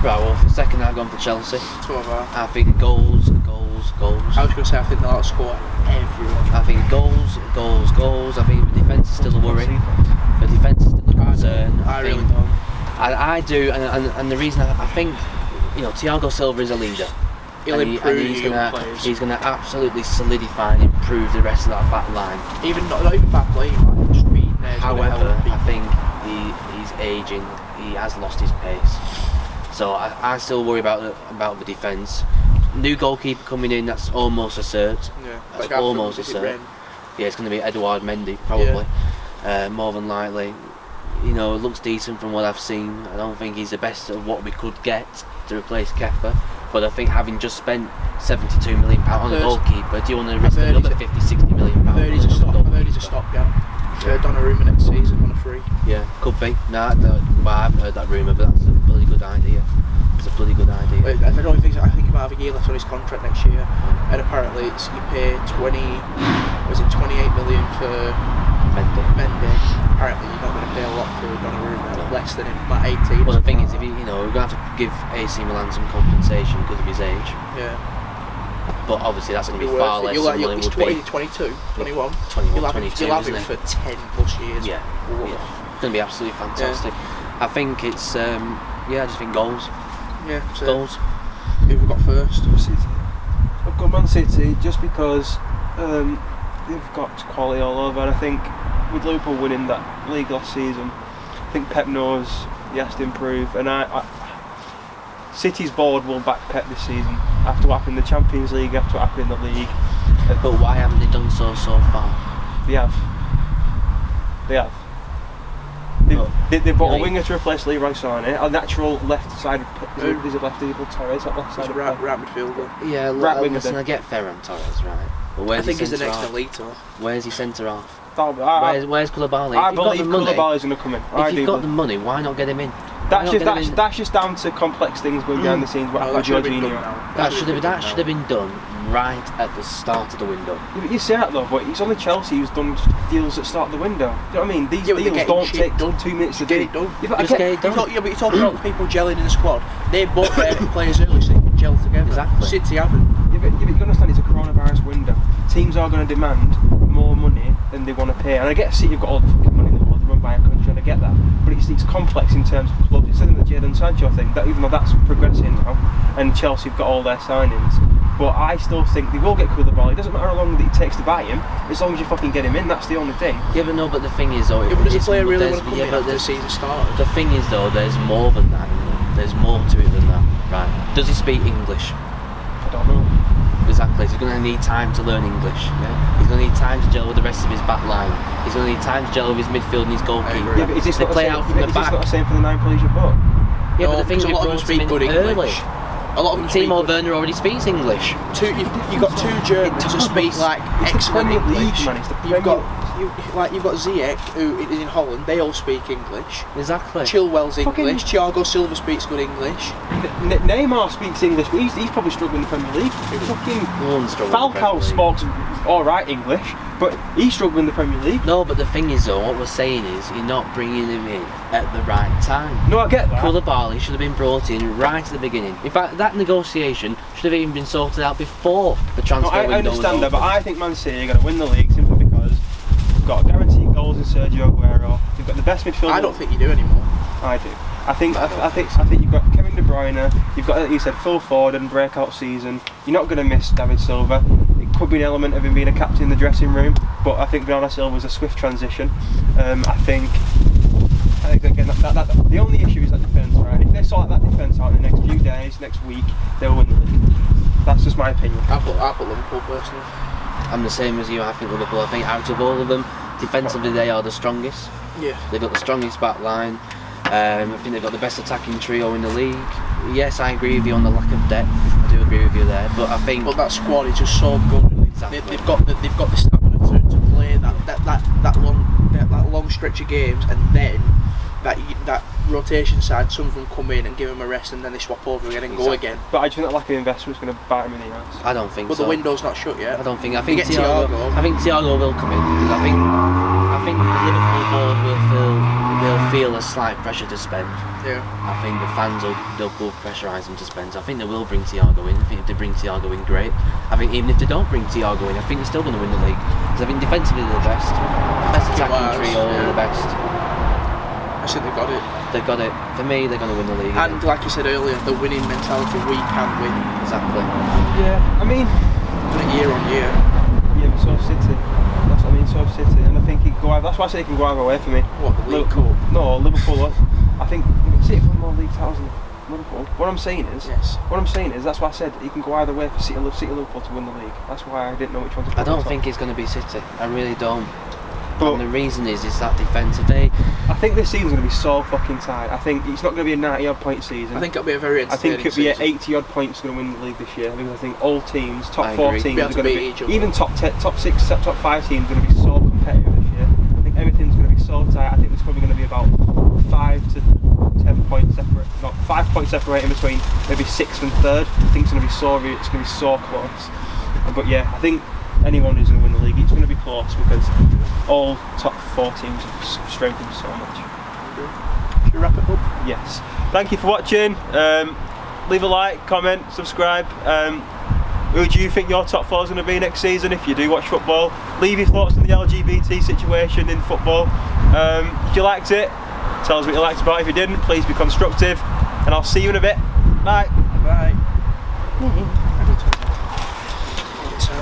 Right, well, for second I've gone for Chelsea. So have I. I think goals. I was going to say I think they'll outscore everyone. I think goals. I think the defence is still a worry. The defence is still a concern. I really don't. I do, and the reason I think, Thiago Silva is a leader. He'll improve he's going to absolutely solidify and improve the rest of that back line. Even not even back line, like just being there. However, I think he's ageing. He has lost his pace. So I still worry about the defence. New goalkeeper coming in, that's almost a cert. Yeah, that's almost a cert. Yeah, it's going to be Edouard Mendy probably. Yeah. More than likely. It looks decent from what I've seen. I don't think he's the best of what we could get to replace Kepa. But I think having just spent £72 million on a goalkeeper, do you want to risk another £50-60 million? I've heard he's a stopgap. For Donnarumma next season on a free. Yeah, could be. Well, I haven't heard that rumour, but that's a bloody good idea. It's a bloody good idea. I think he might have a year left on his contract next year, and apparently you pay 28 million for Mendy. Apparently you're not going to pay a lot for Donnarumma, less than him, like 18. Well, the thing is, if we're going to have to give AC Milan some compensation because of his age. Yeah. But obviously that's going to be far less than what it would be. 22, 21. 22, you'll have him for 10 plus years. Yeah. It's going to be absolutely fantastic. Yeah. I think it's, I just think goals. Yeah, so goals. Who have we got first? City. I've got Man City just because they've got quality all over, and I think with Liverpool winning that league last season, I think Pep knows he has to improve, and City's board will back Pep this season after what happened in the Champions League, after what happened in the league. But why haven't they done so far? They have. They bought a winger to replace Leroy Sané, a natural left side. Is it left Evil Torres? That left side. Right midfielder. Yeah, right winger. Listen, I get Ferran Torres, right? But where's I think he's the next Elito. Where's he centre half? Where's Koulibaly? I believe Koulibaly's going to come in. If you've got the money, why not get him in? That's just down to complex things going behind the scenes. That should have been done right at the start of the window. Yeah, but you say that though, but it's only Chelsea who's done deals at the start of the window. Do you know what I mean? These deals don't take 2 minutes to get do. it done. Just get it done. But you're talking about the people gelling in the squad. They bought their players early so they can gel together. Exactly. City haven't. Yeah, but you understand it's a coronavirus window. Teams are going to demand more money than they want to pay, and I get City have got all the fucking money in the world. They run by a country, and I get that. But it's complex in terms of clubs. It's something that Jadon Sancho thing, that even though that's progressing now, and Chelsea have got all their signings. But I still think they will get Koulibaly. It doesn't matter how long it takes to buy him, as long as you fucking get him in. That's the only thing. Yeah, but the thing is though, does a player really want to come in after the season started? The thing is though, there's more than that. There's more to it than that, right? Does he speak English? I don't know. Exactly. He's going to need time to learn English. Yeah? He's going to need time to gel with the rest of his back line. He's going to need time to gel with his midfield and his goalkeeper. Yeah, but is this they play out from the back. Is this not the same for the 9 players you've got? Yeah, but the thing is, a lot of them speak good English. A lot of them Timo Werner already speaks English. You've got 2 Germans who speak like excellent English. Man, it's the You've got you've got Ziyech, who is in Holland. They all speak English. Exactly. Chilwell's Fucking- English. Thiago Silva speaks good English. Neymar speaks English, but he's probably struggling in the Premier League. Fucking No one's struggling in the Premier Falcao League. speaks alright English, but he's struggling in the Premier League. No, but the thing is though, what we're saying is you're not bringing him in at the right time. No, I get that. Koulibaly should have been brought in right at the beginning. In fact, that negotiation should have even been sorted out before the No, transfer I window was understand that, but open. I think Man City are going to win the league simply because they've got guaranteed goals in Sergio Aguero. They've got the best midfielder. I don't think you do anymore. I do. I think you've got Kevin De Bruyne. You've got, like you said, Phil Foden, breakout season. You're not going to miss David Silva. It could be an element of him being a captain in the dressing room, but I think Bernardo Silva was a swift transition. I think again that the only issue is that defence, right? If they sort that defence out in the next few days, next week, they'll win the league. That's just my opinion. I put Liverpool personally. I'm the same as you. I think Liverpool. I think out of all of them, defensively they are the strongest. Yeah. They've got the strongest back line. I think they've got the best attacking trio in the league. Yes, I agree with you on the lack of depth. I do agree with you there, but I think. But that squad is just so good. Exactly. They've got the stamina to play that long stretch of games, and then that rotation side, some of them come in and give them a rest, and then they swap over again and go again. But I just think that lack of investment is going to bite him in the ass. I don't think But so. the window's not shut yet. I don't think. I You think get Thiago. I think Thiago will come in because I think the Liverpool board will feel a slight pressure to spend. Yeah. I think the fans will pressurise them to spend. So I think they will bring Thiago in. I think if they bring Thiago in, great. I think even if they don't bring Thiago in, I think they're still going to win the league because I think defensively they're the best attacking trio, yeah. the best. I think they've got it. They've got it. For me, they're going to win the league. And like you said earlier, the winning mentality, we can win. Exactly. Yeah, I mean, Year on year. yeah, but so have City. That's what I mean, so have City, and I think he can go. That's why I say he can go either way for me. What, the League Cup? No, Liverpool. I think City won more league titles than Liverpool. What I'm saying is, that's why I said he can go either way for City Liverpool to win the league. That's why I didn't know which one to put. I don't on top. think it's going to be City. I really don't. But And the reason is that defence. If they, I think this season's going to be so fucking tight. I think it's not going to be a 90-odd point season. I think it'll be a very I think entertaining it'll be season. 80-odd points going to win the league this year because I think all teams, top I 4 agree. teams, Be are able to going to beat be each other. even top 6, top 5 teams are going to be so competitive this year. I think everything's going to be so tight. I think there's probably going to be about 5 to 10 points separate, not 5 points separating between maybe 6th and 3rd. I think it's going to be so close. But yeah, I think anyone who's going to win the league, it's going to be close because all top 4 teams have strengthened so much. Should we wrap it up? Yes. Thank you for watching. Leave a like, comment, subscribe. Who do you think your top 4 is going to be next season if you do watch football? Leave your thoughts on the LGBT situation in football. If you liked it, tell us what you liked about it. If you didn't, please be constructive. And I'll see you in a bit. Bye. Bye.